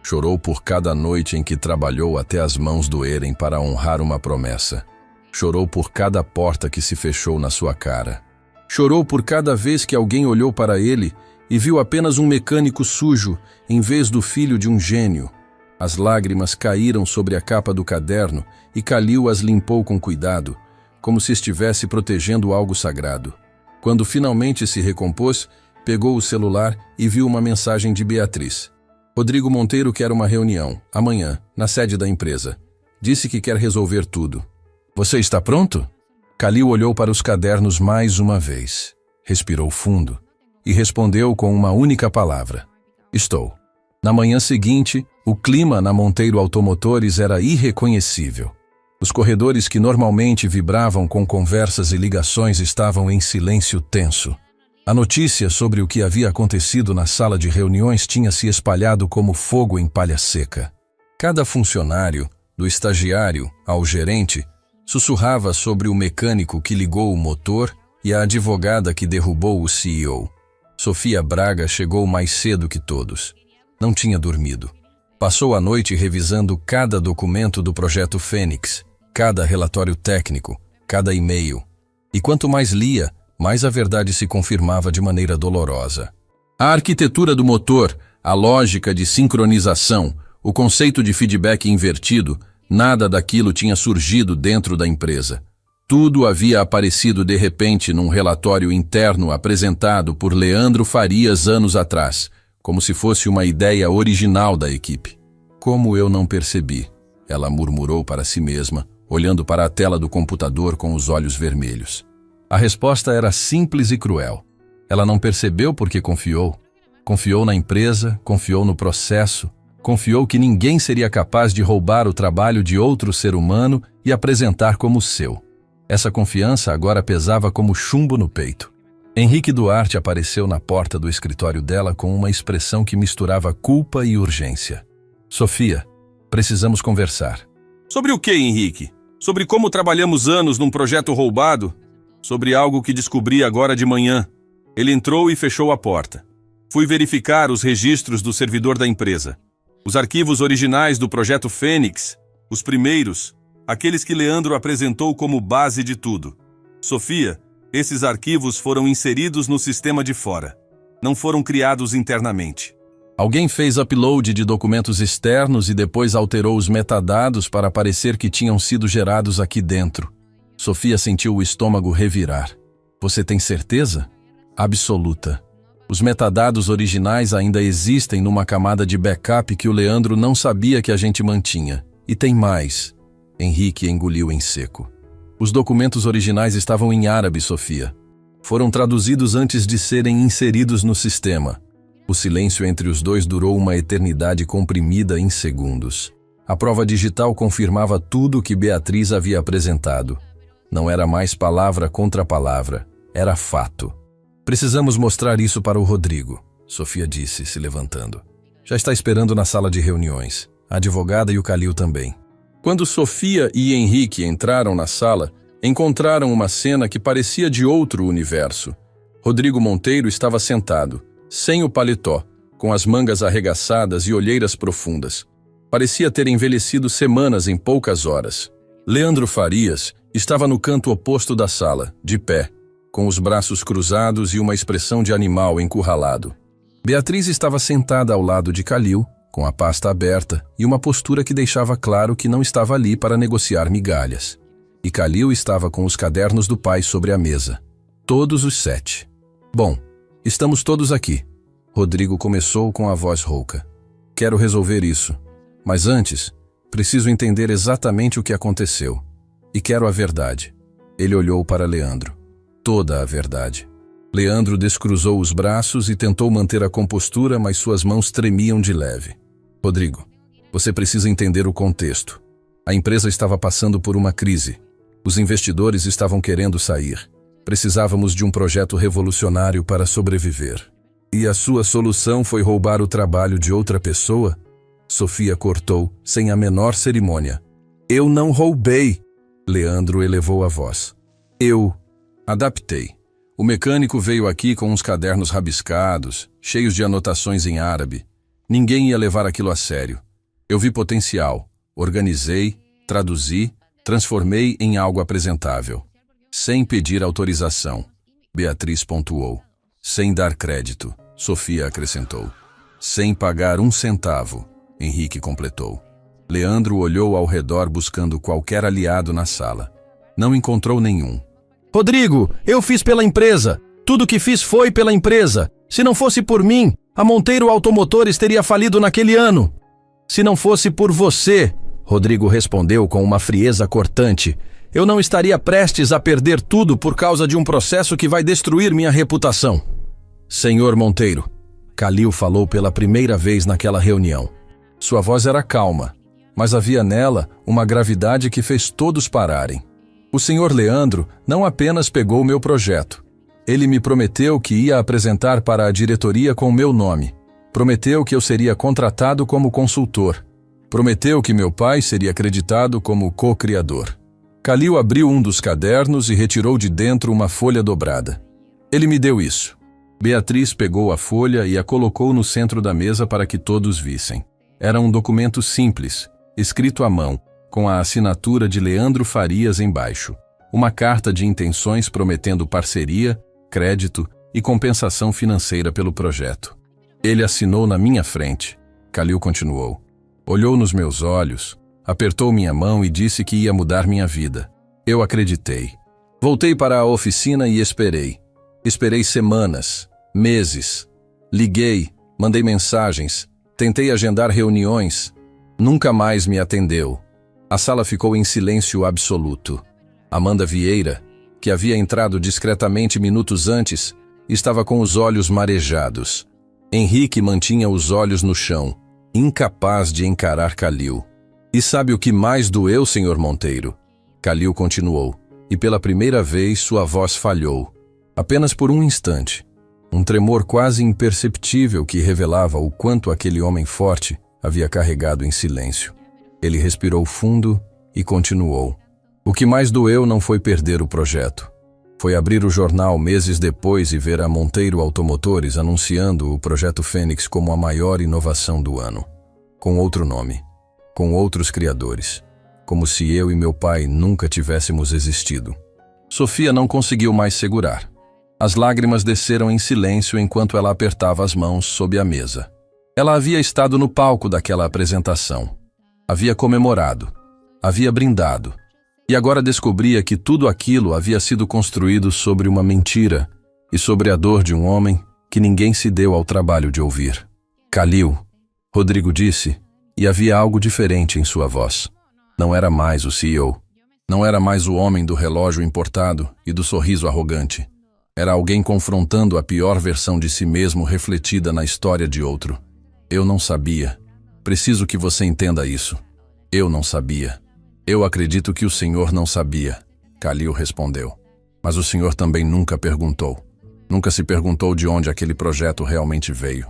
Chorou por cada noite em que trabalhou até as mãos doerem para honrar uma promessa. Chorou por cada porta que se fechou na sua cara. Chorou por cada vez que alguém olhou para ele e viu apenas um mecânico sujo em vez do filho de um gênio. As lágrimas caíram sobre a capa do caderno e Khalil as limpou com cuidado, como se estivesse protegendo algo sagrado. Quando finalmente se recompôs, pegou o celular e viu uma mensagem de Beatriz. Rodrigo Monteiro quer uma reunião, amanhã, na sede da empresa. Disse que quer resolver tudo. Você está pronto? Khalil olhou para os cadernos mais uma vez, respirou fundo e respondeu com uma única palavra. Estou. Na manhã seguinte, o clima na Monteiro Automotores era irreconhecível. Os corredores que normalmente vibravam com conversas e ligações estavam em silêncio tenso. A notícia sobre o que havia acontecido na sala de reuniões tinha se espalhado como fogo em palha seca. Cada funcionário, do estagiário ao gerente, sussurrava sobre o mecânico que ligou o motor e a advogada que derrubou o CEO. Sofia Braga chegou mais cedo que todos. Não tinha dormido. Passou a noite revisando cada documento do Projeto Fênix, cada relatório técnico, cada e-mail. E quanto mais lia, mais a verdade se confirmava de maneira dolorosa. A arquitetura do motor, a lógica de sincronização, o conceito de feedback invertido, nada daquilo tinha surgido dentro da empresa. Tudo havia aparecido de repente num relatório interno apresentado por Leandro Farias anos atrás, como se fosse uma ideia original da equipe. Como eu não percebi, ela murmurou para si mesma, olhando para a tela do computador com os olhos vermelhos. A resposta era simples e cruel. Ela não percebeu porque confiou. Confiou na empresa, confiou no processo, confiou que ninguém seria capaz de roubar o trabalho de outro ser humano e apresentar como seu. Essa confiança agora pesava como chumbo no peito. Henrique Duarte apareceu na porta do escritório dela com uma expressão que misturava culpa e urgência. Sofia, precisamos conversar. Sobre o que, Henrique? Sobre como trabalhamos anos num projeto roubado? Sobre algo que descobri agora de manhã. Ele entrou e fechou a porta. Fui verificar os registros do servidor da empresa. Os arquivos originais do Projeto Fênix, os primeiros, aqueles que Leandro apresentou como base de tudo. Sofia, esses arquivos foram inseridos no sistema de fora. Não foram criados internamente. Alguém fez upload de documentos externos e depois alterou os metadados para parecer que tinham sido gerados aqui dentro. Sofia sentiu o estômago revirar. Você tem certeza? Absoluta. Os metadados originais ainda existem numa camada de backup que o Leandro não sabia que a gente mantinha. E tem mais. Henrique engoliu em seco. Os documentos originais estavam em árabe, Sofia. Foram traduzidos antes de serem inseridos no sistema. O silêncio entre os dois durou uma eternidade comprimida em segundos. A prova digital confirmava tudo o que Beatriz havia apresentado. Não era mais palavra contra palavra, era fato. Precisamos mostrar isso para o Rodrigo. Sofia disse, se levantando. Já está esperando na sala de reuniões. A advogada e o Kalil também. Quando Sofia e Henrique entraram na sala, encontraram uma cena que parecia de outro universo. Rodrigo Monteiro estava sentado, sem o paletó, com as mangas arregaçadas e olheiras profundas. Parecia ter envelhecido semanas em poucas horas. Leandro Farias estava no canto oposto da sala, de pé, com os braços cruzados e uma expressão de animal encurralado. Beatriz estava sentada ao lado de Kalil, com a pasta aberta e uma postura que deixava claro que não estava ali para negociar migalhas. E Kalil estava com os cadernos do pai sobre a mesa. Todos os 7. Bom, estamos todos aqui. Rodrigo começou com a voz rouca. Quero resolver isso. Mas antes, preciso entender exatamente o que aconteceu. E quero a verdade. Ele olhou para Leandro. Toda a verdade. Leandro descruzou os braços e tentou manter a compostura, mas suas mãos tremiam de leve. Rodrigo, você precisa entender o contexto. A empresa estava passando por uma crise. Os investidores estavam querendo sair. Precisávamos de um projeto revolucionário para sobreviver. E a sua solução foi roubar o trabalho de outra pessoa? Sofia cortou, sem a menor cerimônia. Eu não roubei. Leandro elevou a voz. Eu adaptei. O mecânico veio aqui com uns cadernos rabiscados, cheios de anotações em árabe. Ninguém ia levar aquilo a sério. Eu vi potencial, organizei, traduzi, transformei em algo apresentável. Sem pedir autorização. Beatriz pontuou. Sem dar crédito, Sofia acrescentou. Sem pagar 1 centavo, Henrique completou. Leandro olhou ao redor buscando qualquer aliado na sala. Não encontrou nenhum. Rodrigo, eu fiz pela empresa. Tudo que fiz foi pela empresa. Se não fosse por mim, a Monteiro Automotores teria falido naquele ano. Se não fosse por você, Rodrigo respondeu com uma frieza cortante, eu não estaria prestes a perder tudo por causa de um processo que vai destruir minha reputação. Senhor Monteiro, Kalil falou pela primeira vez naquela reunião. Sua voz era calma, mas havia nela uma gravidade que fez todos pararem. O senhor Leandro não apenas pegou meu projeto. Ele me prometeu que ia apresentar para a diretoria com meu nome. Prometeu que eu seria contratado como consultor. Prometeu que meu pai seria acreditado como co-criador. Kalil abriu um dos cadernos e retirou de dentro uma folha dobrada. Ele me deu isso. Beatriz pegou a folha e a colocou no centro da mesa para que todos vissem. Era um documento simples, escrito à mão, com a assinatura de Leandro Farias embaixo. Uma carta de intenções prometendo parceria, crédito e compensação financeira pelo projeto. Ele assinou na minha frente. Kalil continuou. Olhou nos meus olhos, apertou minha mão e disse que ia mudar minha vida. Eu acreditei. Voltei para a oficina e esperei. Esperei semanas, meses. Liguei, mandei mensagens, tentei agendar reuniões. Nunca mais me atendeu. A sala ficou em silêncio absoluto. Amanda Vieira, que havia entrado discretamente minutos antes, estava com os olhos marejados. Henrique mantinha os olhos no chão, incapaz de encarar Kalil. E sabe o que mais doeu, senhor Monteiro? Kalil continuou, e pela primeira vez sua voz falhou. Apenas por um instante. Um tremor quase imperceptível que revelava o quanto aquele homem forte havia carregado em silêncio. Ele respirou fundo e continuou. O que mais doeu não foi perder o projeto. Foi abrir o jornal meses depois e ver a Monteiro Automotores anunciando o Projeto Fênix como a maior inovação do ano. Com outro nome. Com outros criadores. Como se eu e meu pai nunca tivéssemos existido. Sofia não conseguiu mais segurar. As lágrimas desceram em silêncio enquanto ela apertava as mãos sob a mesa. Ela havia estado no palco daquela apresentação. Havia comemorado. Havia brindado. E agora descobria que tudo aquilo havia sido construído sobre uma mentira e sobre a dor de um homem que ninguém se deu ao trabalho de ouvir. Kalil, Rodrigo disse, e havia algo diferente em sua voz. Não era mais o CEO. Não era mais o homem do relógio importado e do sorriso arrogante. Era alguém confrontando a pior versão de si mesmo refletida na história de outro. Eu não sabia. Preciso que você entenda isso. Eu não sabia. Eu acredito que o senhor não sabia, Kalil respondeu. Mas o senhor também nunca perguntou. Nunca se perguntou de onde aquele projeto realmente veio.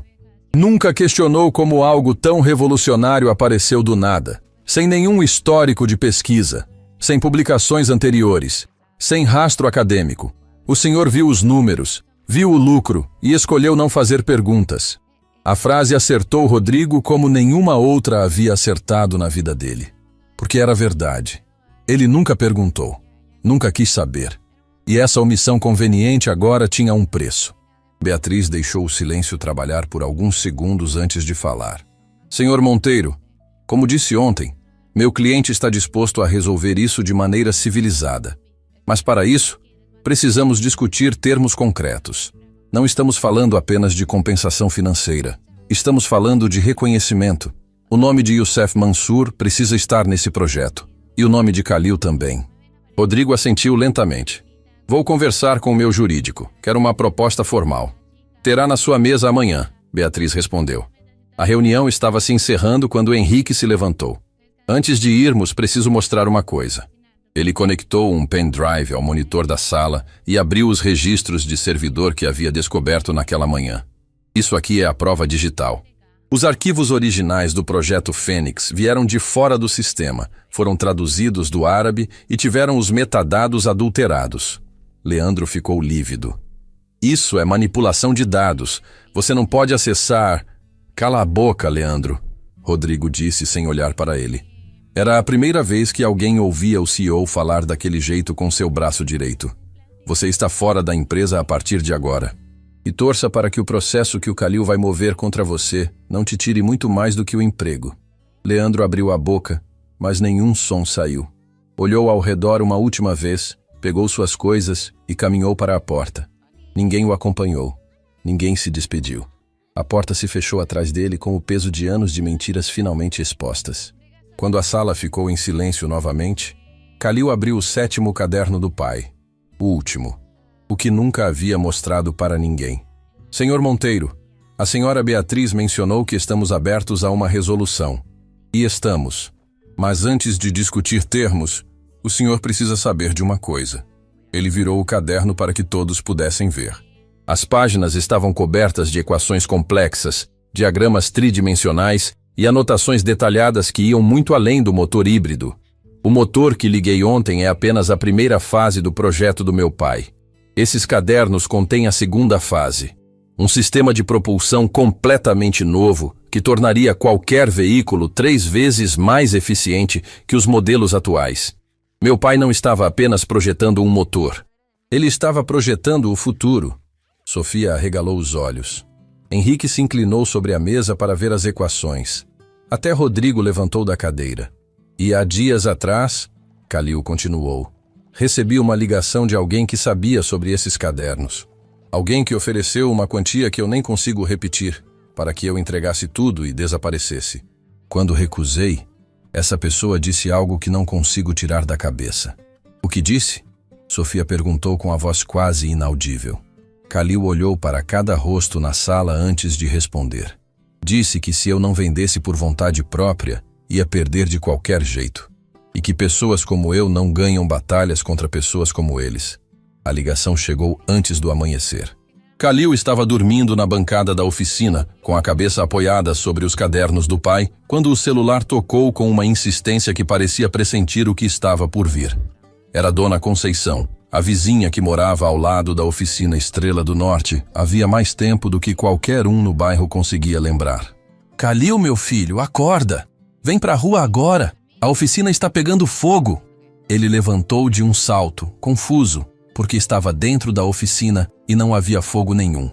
Nunca questionou como algo tão revolucionário apareceu do nada, sem nenhum histórico de pesquisa, sem publicações anteriores, sem rastro acadêmico. O senhor viu os números, viu o lucro e escolheu não fazer perguntas. A frase acertou Rodrigo como nenhuma outra havia acertado na vida dele. Porque era verdade. Ele nunca perguntou, nunca quis saber. E essa omissão conveniente agora tinha um preço. Beatriz deixou o silêncio trabalhar por alguns segundos antes de falar. Senhor Monteiro, como disse ontem, meu cliente está disposto a resolver isso de maneira civilizada. Mas para isso, precisamos discutir termos concretos. Não estamos falando apenas de compensação financeira. Estamos falando de reconhecimento. O nome de Youssef Mansour precisa estar nesse projeto. E o nome de Khalil também. Rodrigo assentiu lentamente. Vou conversar com o meu jurídico. Quero uma proposta formal. Terá na sua mesa amanhã, Beatriz respondeu. A reunião estava se encerrando quando Henrique se levantou. Antes de irmos, preciso mostrar uma coisa. Ele conectou um pendrive ao monitor da sala e abriu os registros de servidor que havia descoberto naquela manhã. Isso aqui é a prova digital. Os arquivos originais do projeto Fênix vieram de fora do sistema, foram traduzidos do árabe e tiveram os metadados adulterados. Leandro ficou lívido. Isso é manipulação de dados. Você não pode acessar... Cala a boca, Leandro, Rodrigo disse sem olhar para ele. Era a primeira vez que alguém ouvia o CEO falar daquele jeito com seu braço direito. Você está fora da empresa a partir de agora. E torça para que o processo que o Khalil vai mover contra você não te tire muito mais do que o emprego. Leandro abriu a boca, mas nenhum som saiu. Olhou ao redor uma última vez, pegou suas coisas e caminhou para a porta. Ninguém o acompanhou. Ninguém se despediu. A porta se fechou atrás dele com o peso de anos de mentiras finalmente expostas. Quando a sala ficou em silêncio novamente, Khalil abriu o 7º caderno do pai. O último. O que nunca havia mostrado para ninguém. Senhor Monteiro, a senhora Beatriz mencionou que estamos abertos a uma resolução. E estamos. Mas antes de discutir termos, o senhor precisa saber de uma coisa. Ele virou o caderno para que todos pudessem ver. As páginas estavam cobertas de equações complexas, diagramas tridimensionais e anotações detalhadas que iam muito além do motor híbrido. O motor que liguei ontem é apenas a primeira fase do projeto do meu pai. Esses cadernos contêm a segunda fase. Um sistema de propulsão completamente novo que tornaria qualquer veículo 3 vezes mais eficiente que os modelos atuais. Meu pai não estava apenas projetando um motor. Ele estava projetando o futuro. Sofia arregalou os olhos. Henrique se inclinou sobre a mesa para ver as equações. Até Rodrigo levantou da cadeira. E há dias atrás, Khalil continuou, recebi uma ligação de alguém que sabia sobre esses cadernos. Alguém que ofereceu uma quantia que eu nem consigo repetir, para que eu entregasse tudo e desaparecesse. Quando recusei, essa pessoa disse algo que não consigo tirar da cabeça. O que disse? Sofia perguntou com a voz quase inaudível. Khalil olhou para cada rosto na sala antes de responder. Disse que se eu não vendesse por vontade própria, ia perder de qualquer jeito. E que pessoas como eu não ganham batalhas contra pessoas como eles. A ligação chegou antes do amanhecer. Khalil estava dormindo na bancada da oficina, com a cabeça apoiada sobre os cadernos do pai, quando o celular tocou com uma insistência que parecia pressentir o que estava por vir. Era Dona Conceição, a vizinha que morava ao lado da oficina Estrela do Norte, havia mais tempo do que qualquer um no bairro conseguia lembrar. Khalil, meu filho, acorda! Vem pra rua agora! A oficina está pegando fogo! Ele levantou de um salto, confuso, porque estava dentro da oficina e não havia fogo nenhum.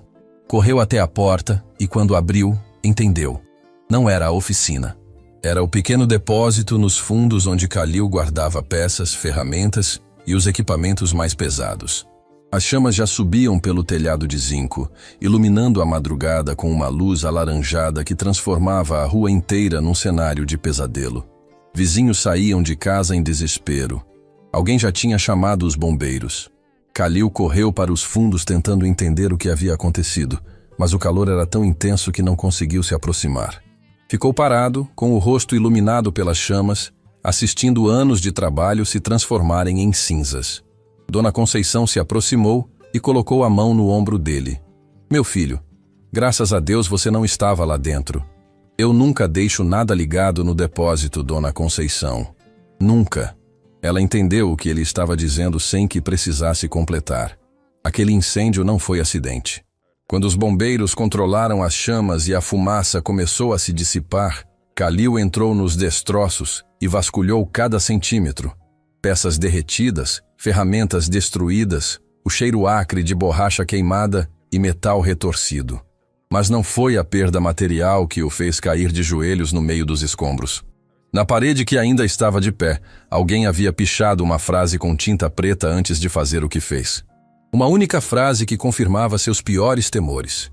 Correu até a porta e, quando abriu, entendeu. Não era a oficina. Era o pequeno depósito nos fundos onde Khalil guardava peças, ferramentas e os equipamentos mais pesados. As chamas já subiam pelo telhado de zinco, iluminando a madrugada com uma luz alaranjada que transformava a rua inteira num cenário de pesadelo. Vizinhos saíam de casa em desespero. Alguém já tinha chamado os bombeiros. Khalil correu para os fundos tentando entender o que havia acontecido, mas o calor era tão intenso que não conseguiu se aproximar. Ficou parado, com o rosto iluminado pelas chamas, assistindo anos de trabalho se transformarem em cinzas. Dona Conceição se aproximou e colocou a mão no ombro dele. Meu filho, graças a Deus você não estava lá dentro. Eu nunca deixo nada ligado no depósito, Dona Conceição. Nunca. Ela entendeu o que ele estava dizendo sem que precisasse completar. Aquele incêndio não foi acidente. Quando os bombeiros controlaram as chamas e a fumaça começou a se dissipar, Kalil entrou nos destroços e vasculhou cada centímetro. Peças derretidas, ferramentas destruídas, o cheiro acre de borracha queimada e metal retorcido. Mas não foi a perda material que o fez cair de joelhos no meio dos escombros. Na parede que ainda estava de pé, alguém havia pichado uma frase com tinta preta antes de fazer o que fez. Uma única frase que confirmava seus piores temores.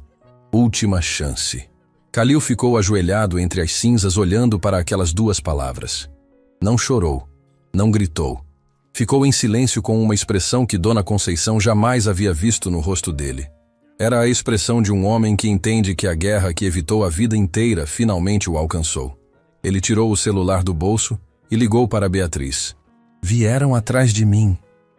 Última chance. Kalil ficou ajoelhado entre as cinzas olhando para aquelas duas palavras. Não chorou, não gritou. Ficou em silêncio com uma expressão que Dona Conceição jamais havia visto no rosto dele. Era a expressão de um homem que entende que a guerra que evitou a vida inteira finalmente o alcançou. Ele tirou o celular do bolso e ligou para Beatriz. Vieram atrás de mim.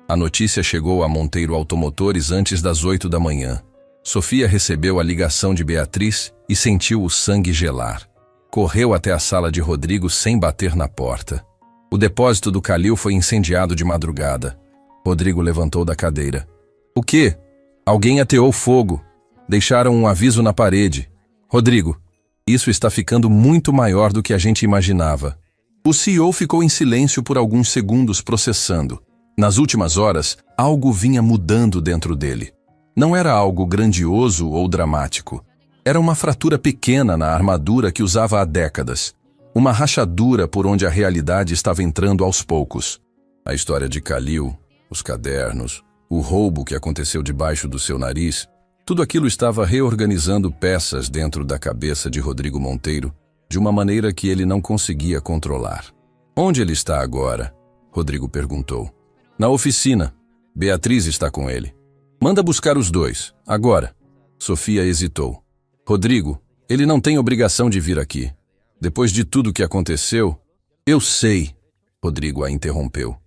A notícia chegou a Monteiro Automotores antes das 8 da manhã. Sofia recebeu a ligação de Beatriz e sentiu o sangue gelar. Correu até a sala de Rodrigo sem bater na porta. O depósito do Kalil foi incendiado de madrugada. Rodrigo levantou da cadeira. O quê? Alguém ateou fogo. Deixaram um aviso na parede. Rodrigo, isso está ficando muito maior do que a gente imaginava. O CEO ficou em silêncio por alguns segundos processando. Nas últimas horas, algo vinha mudando dentro dele. Não era algo grandioso ou dramático. Era uma fratura pequena na armadura que usava há décadas. Uma rachadura por onde a realidade estava entrando aos poucos. A história de Kalil, os cadernos, o roubo que aconteceu debaixo do seu nariz, tudo aquilo estava reorganizando peças dentro da cabeça de Rodrigo Monteiro de uma maneira que ele não conseguia controlar. Onde ele está agora? Rodrigo perguntou. Na oficina. Beatriz está com ele. Manda buscar os dois, agora. Sofia hesitou. Rodrigo, ele não tem obrigação de vir aqui. Depois de tudo que aconteceu... Eu sei, Rodrigo a interrompeu.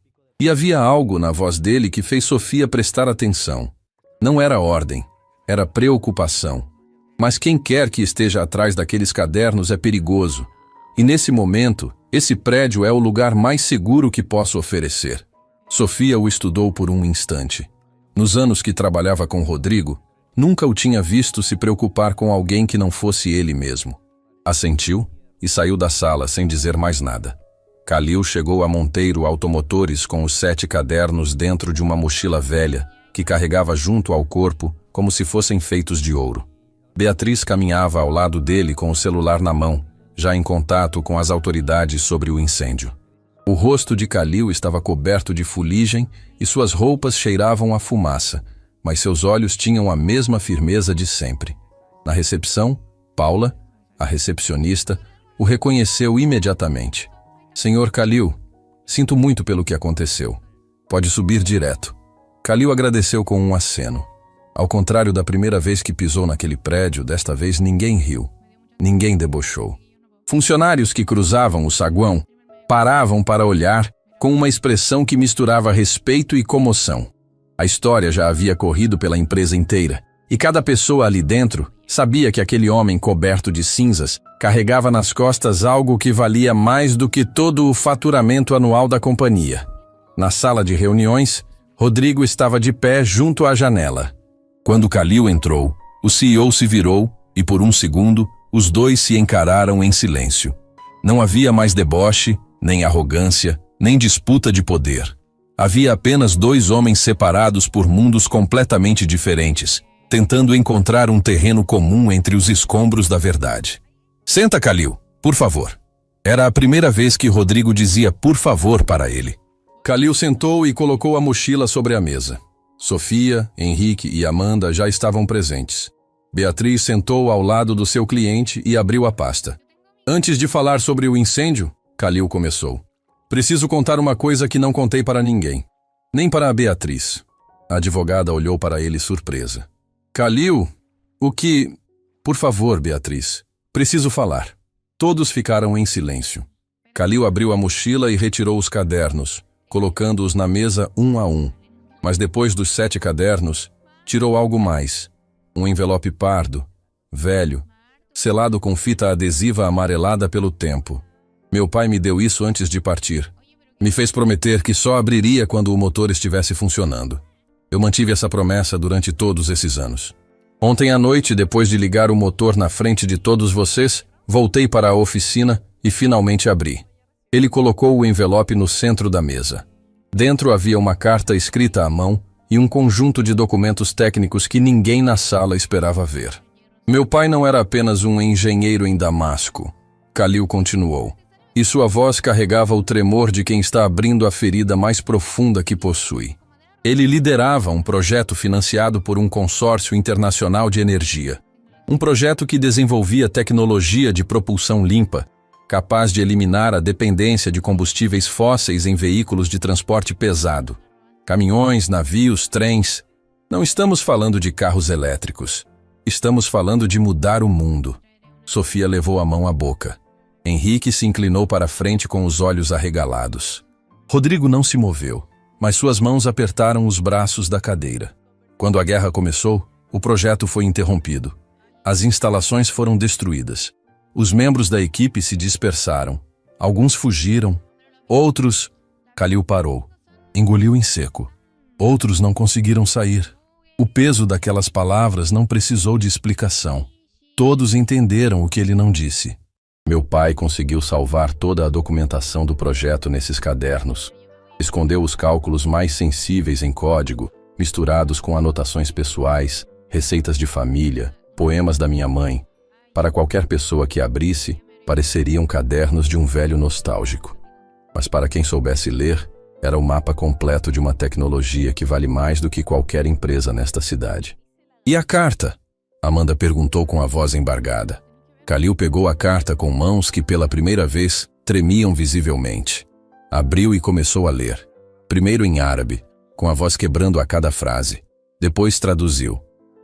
E havia algo na voz dele que fez Sofia prestar atenção. Não era ordem, era preocupação. Mas quem quer que esteja atrás daqueles cadernos é perigoso. E nesse momento, esse prédio é o lugar mais seguro que posso oferecer. Sofia o estudou por um instante. Nos anos que trabalhava com Rodrigo, nunca o tinha visto se preocupar com alguém que não fosse ele mesmo. Assentiu e saiu da sala sem dizer mais nada. Kalil chegou a Monteiro Automotores com os 7 cadernos dentro de uma mochila velha que carregava junto ao corpo como se fossem feitos de ouro. Beatriz caminhava ao lado dele com o celular na mão, já em contato com as autoridades sobre o incêndio. O rosto de Kalil estava coberto de fuligem e suas roupas cheiravam a fumaça, mas seus olhos tinham a mesma firmeza de sempre. Na recepção, Paula, a recepcionista, o reconheceu imediatamente. Senhor Kalil, sinto muito pelo que aconteceu. Pode subir direto. Kalil agradeceu com um aceno. Ao contrário da primeira vez que pisou naquele prédio, desta vez ninguém riu. Ninguém debochou. Funcionários que cruzavam o saguão paravam para olhar com uma expressão que misturava respeito e comoção. A história já havia corrido pela empresa inteira, e cada pessoa ali dentro sabia que aquele homem coberto de cinzas carregava nas costas algo que valia mais do que todo o faturamento anual da companhia. Na sala de reuniões, Rodrigo estava de pé junto à janela. Quando Kalil entrou, o CEO se virou e por um segundo os dois se encararam em silêncio. Não havia mais deboche, nem arrogância, nem disputa de poder. Havia apenas 2 homens separados por mundos completamente diferentes, tentando encontrar um terreno comum entre os escombros da verdade. Senta, Kalil, por favor. Era a primeira vez que Rodrigo dizia por favor para ele. Kalil sentou e colocou a mochila sobre a mesa. Sofia, Henrique e Amanda já estavam presentes. Beatriz sentou ao lado do seu cliente e abriu a pasta. Antes de falar sobre o incêndio, Kalil começou. Preciso contar uma coisa que não contei para ninguém. Nem para a Beatriz. A advogada olhou para ele surpresa. Kalil, o que... Por favor, Beatriz. Preciso falar. Todos ficaram em silêncio. Kalil abriu a mochila e retirou os cadernos, colocando-os na mesa um a um. Mas depois dos 7 cadernos, tirou algo mais. Um envelope pardo, velho, selado com fita adesiva amarelada pelo tempo. Meu pai me deu isso antes de partir. Me fez prometer que só abriria quando o motor estivesse funcionando. Eu mantive essa promessa durante todos esses anos. Ontem à noite, depois de ligar o motor na frente de todos vocês, voltei para a oficina e finalmente abri. Ele colocou o envelope no centro da mesa. Dentro havia uma carta escrita à mão e um conjunto de documentos técnicos que ninguém na sala esperava ver. Meu pai não era apenas um engenheiro em Damasco, Khalil continuou, e sua voz carregava o tremor de quem está abrindo a ferida mais profunda que possui. Ele liderava um projeto financiado por um consórcio internacional de energia. Um projeto que desenvolvia tecnologia de propulsão limpa, capaz de eliminar a dependência de combustíveis fósseis em veículos de transporte pesado. Caminhões, navios, trens. Não estamos falando de carros elétricos. Estamos falando de mudar o mundo. Sofia levou a mão à boca. Henrique se inclinou para a frente com os olhos arregalados. Rodrigo não se moveu, mas suas mãos apertaram os braços da cadeira. Quando a guerra começou, o projeto foi interrompido. As instalações foram destruídas. Os membros da equipe se dispersaram. Alguns fugiram. Outros... Khalil parou. Engoliu em seco. Outros não conseguiram sair. O peso daquelas palavras não precisou de explicação. Todos entenderam o que ele não disse. Meu pai conseguiu salvar toda a documentação do projeto nesses cadernos. Escondeu os cálculos mais sensíveis em código, misturados com anotações pessoais, receitas de família, poemas da minha mãe. Para qualquer pessoa que abrisse, pareceriam cadernos de um velho nostálgico. Mas para quem soubesse ler, era o mapa completo de uma tecnologia que vale mais do que qualquer empresa nesta cidade. E a carta? Amanda perguntou com a voz embargada. Khalil pegou a carta com mãos que pela primeira vez tremiam visivelmente. Abriu e começou a ler. Primeiro em árabe, com a voz quebrando a cada frase. Depois traduziu.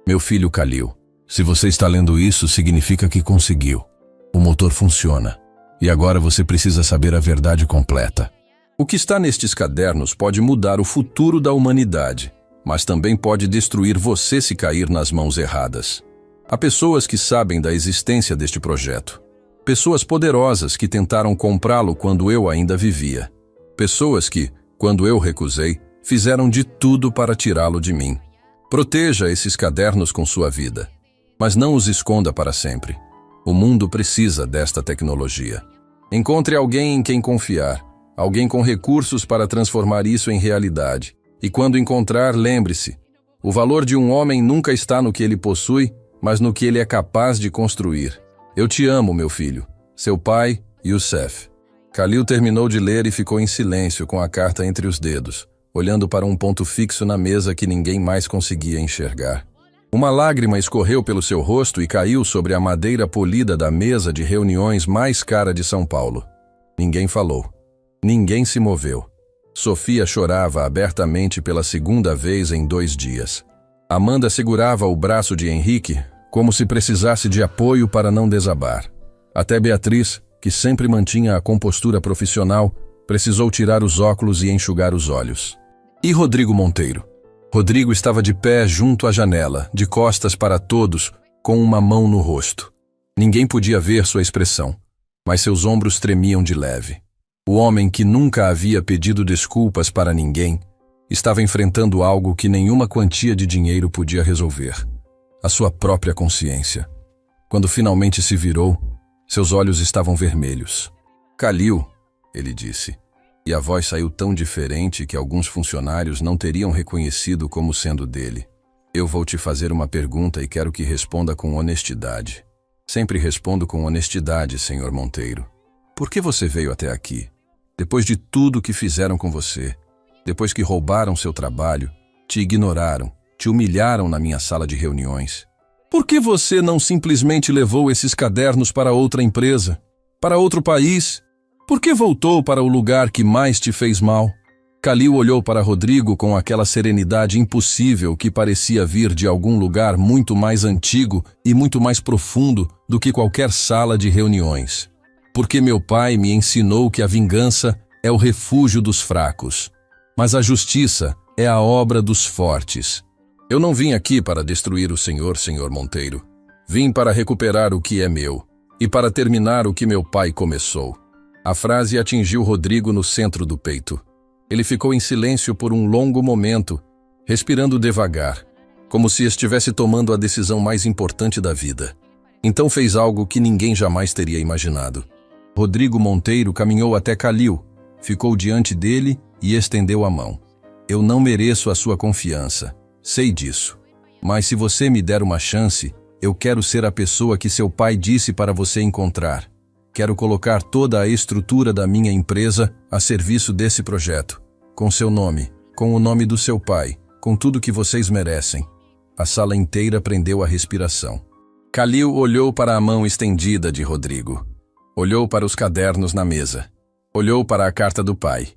Meu filho Khalil, se você está lendo isso, significa que conseguiu. O motor funciona. E agora você precisa saber a verdade completa. O que está nestes cadernos pode mudar o futuro da humanidade, mas também pode destruir você se cair nas mãos erradas. Há pessoas que sabem da existência deste projeto. Pessoas poderosas que tentaram comprá-lo quando eu ainda vivia. Pessoas que, quando eu recusei, fizeram de tudo para tirá-lo de mim. Proteja esses cadernos com sua vida, mas não os esconda para sempre. O mundo precisa desta tecnologia. Encontre alguém em quem confiar, alguém com recursos para transformar isso em realidade. E quando encontrar, lembre-se, o valor de um homem nunca está no que ele possui, mas no que ele é capaz de construir. Eu te amo, meu filho, seu pai, Youssef. Khalil terminou de ler e ficou em silêncio com a carta entre os dedos, olhando para um ponto fixo na mesa que ninguém mais conseguia enxergar. Uma lágrima escorreu pelo seu rosto e caiu sobre a madeira polida da mesa de reuniões mais cara de São Paulo. Ninguém falou. Ninguém se moveu. Sofia chorava abertamente pela segunda vez em 2 dias. Amanda segurava o braço de Henrique, como se precisasse de apoio para não desabar. Até Beatriz, que sempre mantinha a compostura profissional, precisou tirar os óculos e enxugar os olhos. E Rodrigo Monteiro? Rodrigo estava de pé junto à janela, de costas para todos, com uma mão no rosto. Ninguém podia ver sua expressão, mas seus ombros tremiam de leve. O homem que nunca havia pedido desculpas para ninguém estava enfrentando algo que nenhuma quantia de dinheiro podia resolver. A sua própria consciência. Quando finalmente se virou, seus olhos estavam vermelhos. Khalil, ele disse, e a voz saiu tão diferente que alguns funcionários não teriam reconhecido como sendo dele. Eu vou te fazer uma pergunta e quero que responda com honestidade. Sempre respondo com honestidade, Sr. Monteiro. Por que você veio até aqui? Depois de tudo que fizeram com você, depois que roubaram seu trabalho, te ignoraram, te humilharam na minha sala de reuniões. Por que você não simplesmente levou esses cadernos para outra empresa? Para outro país? Por que voltou para o lugar que mais te fez mal? Khalil olhou para Rodrigo com aquela serenidade impossível que parecia vir de algum lugar muito mais antigo e muito mais profundo do que qualquer sala de reuniões. Porque meu pai me ensinou que a vingança é o refúgio dos fracos, mas a justiça é a obra dos fortes. Eu não vim aqui para destruir o senhor, senhor Monteiro. Vim para recuperar o que é meu e para terminar o que meu pai começou. A frase atingiu Rodrigo no centro do peito. Ele ficou em silêncio por um longo momento, respirando devagar, como se estivesse tomando a decisão mais importante da vida. Então fez algo que ninguém jamais teria imaginado. Rodrigo Monteiro caminhou até Calil, ficou diante dele e estendeu a mão. Eu não mereço a sua confiança, sei disso. Mas se você me der uma chance, eu quero ser a pessoa que seu pai disse para você encontrar. Quero colocar toda a estrutura da minha empresa a serviço desse projeto. Com seu nome, com o nome do seu pai, com tudo que vocês merecem. A sala inteira prendeu a respiração. Calil olhou para a mão estendida de Rodrigo. Olhou para os cadernos na mesa. Olhou para a carta do pai.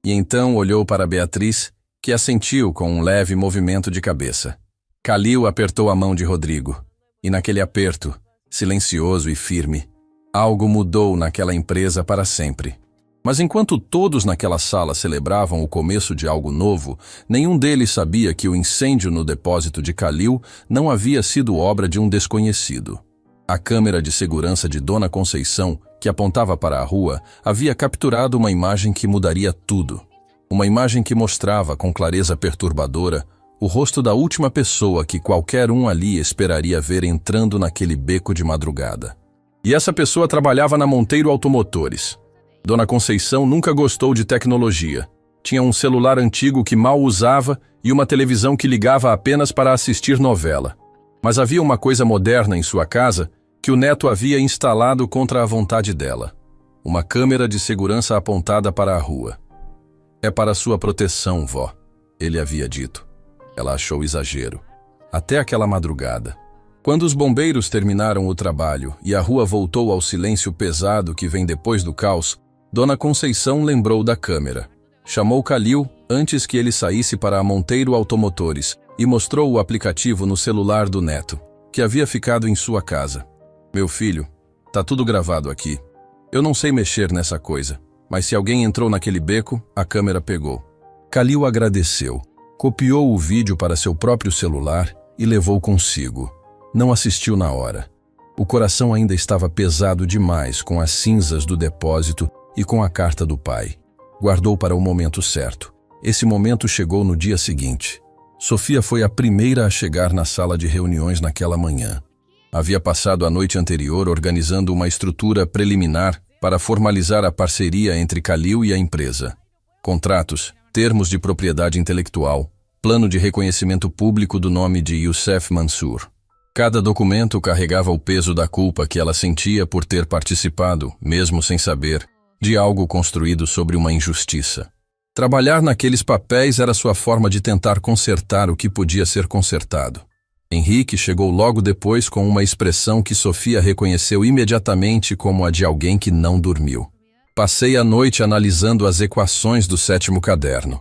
E então olhou para Beatriz, que assentiu com um leve movimento de cabeça. Calil apertou a mão de Rodrigo. E naquele aperto, silencioso e firme, algo mudou naquela empresa para sempre. Mas enquanto todos naquela sala celebravam o começo de algo novo, nenhum deles sabia que o incêndio no depósito de Calil não havia sido obra de um desconhecido. A câmera de segurança de Dona Conceição, que apontava para a rua, havia capturado uma imagem que mudaria tudo. Uma imagem que mostrava com clareza perturbadora o rosto da última pessoa que qualquer um ali esperaria ver entrando naquele beco de madrugada. E essa pessoa trabalhava na Monteiro Automotores. Dona Conceição nunca gostou de tecnologia. Tinha um celular antigo que mal usava e uma televisão que ligava apenas para assistir novela. Mas havia uma coisa moderna em sua casa que o neto havia instalado contra a vontade dela. Uma câmera de segurança apontada para a rua. É para sua proteção, vó, ele havia dito. Ela achou exagero. Até aquela madrugada. Quando os bombeiros terminaram o trabalho e a rua voltou ao silêncio pesado que vem depois do caos, Dona Conceição lembrou da câmera. Chamou Calil antes que ele saísse para a Monteiro Automotores e mostrou o aplicativo no celular do neto, que havia ficado em sua casa. Meu filho, tá tudo gravado aqui. Eu não sei mexer nessa coisa, mas se alguém entrou naquele beco, a câmera pegou. Calil agradeceu, copiou o vídeo para seu próprio celular e levou consigo. Não assistiu na hora. O coração ainda estava pesado demais com as cinzas do depósito e com a carta do pai. Guardou para o momento certo. Esse momento chegou no dia seguinte. Sofia foi a primeira a chegar na sala de reuniões naquela manhã. Havia passado a noite anterior organizando uma estrutura preliminar para formalizar a parceria entre Calil e a empresa. Contratos, termos de propriedade intelectual, plano de reconhecimento público do nome de Youssef Mansour. Cada documento carregava o peso da culpa que ela sentia por ter participado, mesmo sem saber, de algo construído sobre uma injustiça. Trabalhar naqueles papéis era sua forma de tentar consertar o que podia ser consertado. Henrique chegou logo depois com uma expressão que Sofia reconheceu imediatamente como a de alguém que não dormiu. Passei a noite analisando as equações do 7º caderno.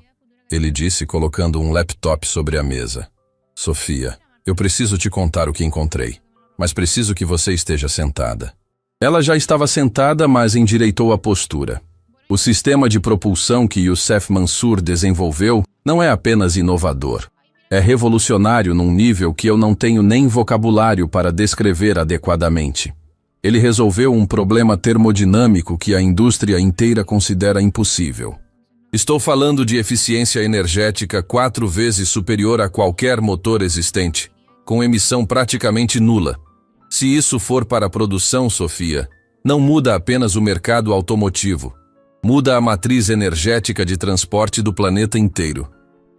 Ele disse colocando um laptop sobre a mesa. Sofia, eu preciso te contar o que encontrei, mas preciso que você esteja sentada. Ela já estava sentada, mas endireitou a postura. O sistema de propulsão que Youssef Mansour desenvolveu não é apenas inovador. É revolucionário num nível que eu não tenho nem vocabulário para descrever adequadamente. Ele resolveu um problema termodinâmico que a indústria inteira considera impossível. Estou falando de eficiência energética 4 vezes superior a qualquer motor existente, com emissão praticamente nula. Se isso for para a produção, Sofia, não muda apenas o mercado automotivo. Muda a matriz energética de transporte do planeta inteiro.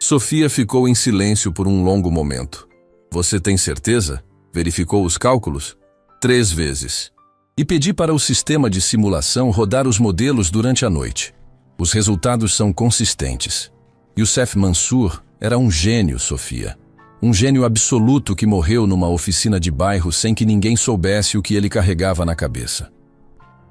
Sofia ficou em silêncio por um longo momento. Você tem certeza? Verificou os cálculos? 3 vezes. E pedi para o sistema de simulação rodar os modelos durante a noite. Os resultados são consistentes. Youssef Mansour era um gênio, Sofia. Um gênio absoluto que morreu numa oficina de bairro sem que ninguém soubesse o que ele carregava na cabeça.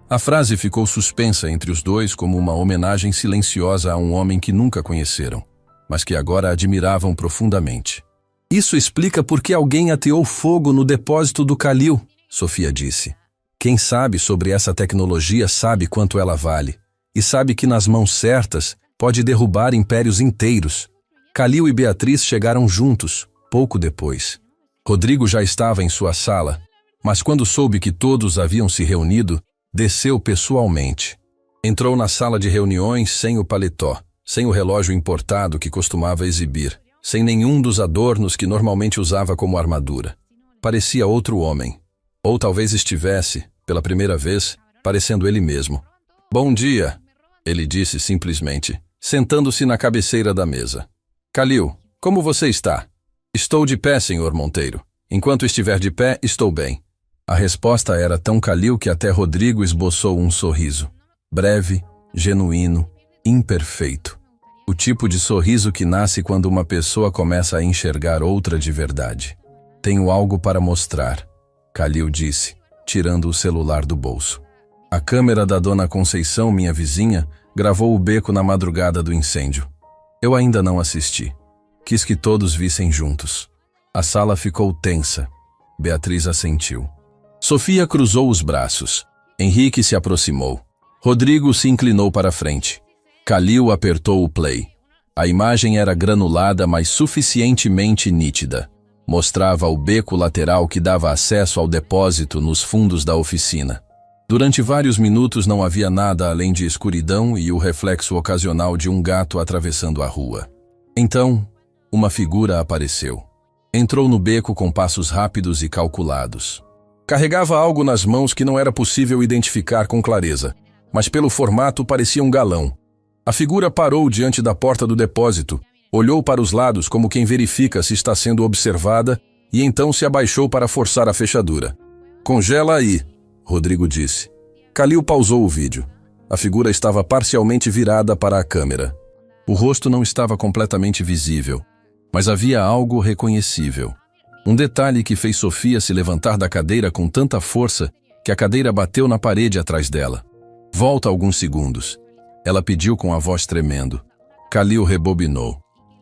A frase ficou suspensa entre os dois como uma homenagem silenciosa a um homem que nunca conheceram, mas que agora admiravam profundamente. Isso explica por que alguém ateou fogo no depósito do Calil, Sofia disse. Quem sabe sobre essa tecnologia sabe quanto ela vale, e sabe que nas mãos certas pode derrubar impérios inteiros. Calil e Beatriz chegaram juntos, Pouco depois, Rodrigo já estava em sua sala, mas quando soube que todos haviam se reunido, desceu pessoalmente. Entrou na sala de reuniões sem o paletó, sem o relógio importado que costumava exibir, sem nenhum dos adornos que normalmente usava como armadura. Parecia outro homem. Ou talvez estivesse, pela primeira vez, parecendo ele mesmo. "Bom dia", ele disse simplesmente, sentando-se na cabeceira da mesa. "Kalil, como você está?" "Estou de pé, senhor Monteiro. Enquanto estiver de pé, estou bem." A resposta era tão Kalil que até Rodrigo esboçou um sorriso. Breve, genuíno, imperfeito. O tipo de sorriso que nasce quando uma pessoa começa a enxergar outra de verdade. "Tenho algo para mostrar", Kalil disse, tirando o celular do bolso. A câmera da Dona Conceição, minha vizinha, gravou o beco na madrugada do incêndio. Eu ainda não assisti. Quis que todos vissem juntos. A sala ficou tensa. Beatriz assentiu. Sofia cruzou os braços. Henrique se aproximou. Rodrigo se inclinou para a frente. Kalil apertou o play. A imagem era granulada, mas suficientemente nítida. Mostrava o beco lateral que dava acesso ao depósito nos fundos da oficina. Durante vários minutos não havia nada além de escuridão e o reflexo ocasional de um gato atravessando a rua. Então, uma figura apareceu. Entrou no beco com passos rápidos e calculados. Carregava algo nas mãos que não era possível identificar com clareza, mas pelo formato parecia um galão. A figura parou diante da porta do depósito, olhou para os lados como quem verifica se está sendo observada e então se abaixou para forçar a fechadura. "Congela aí", Rodrigo disse. Kalil pausou o vídeo. A figura estava parcialmente virada para a câmera. O rosto não estava completamente visível, mas havia algo reconhecível. Um detalhe que fez Sofia se levantar da cadeira com tanta força que a cadeira bateu na parede atrás dela. "Volta alguns segundos", ela pediu com a voz tremendo. Kalil rebobinou.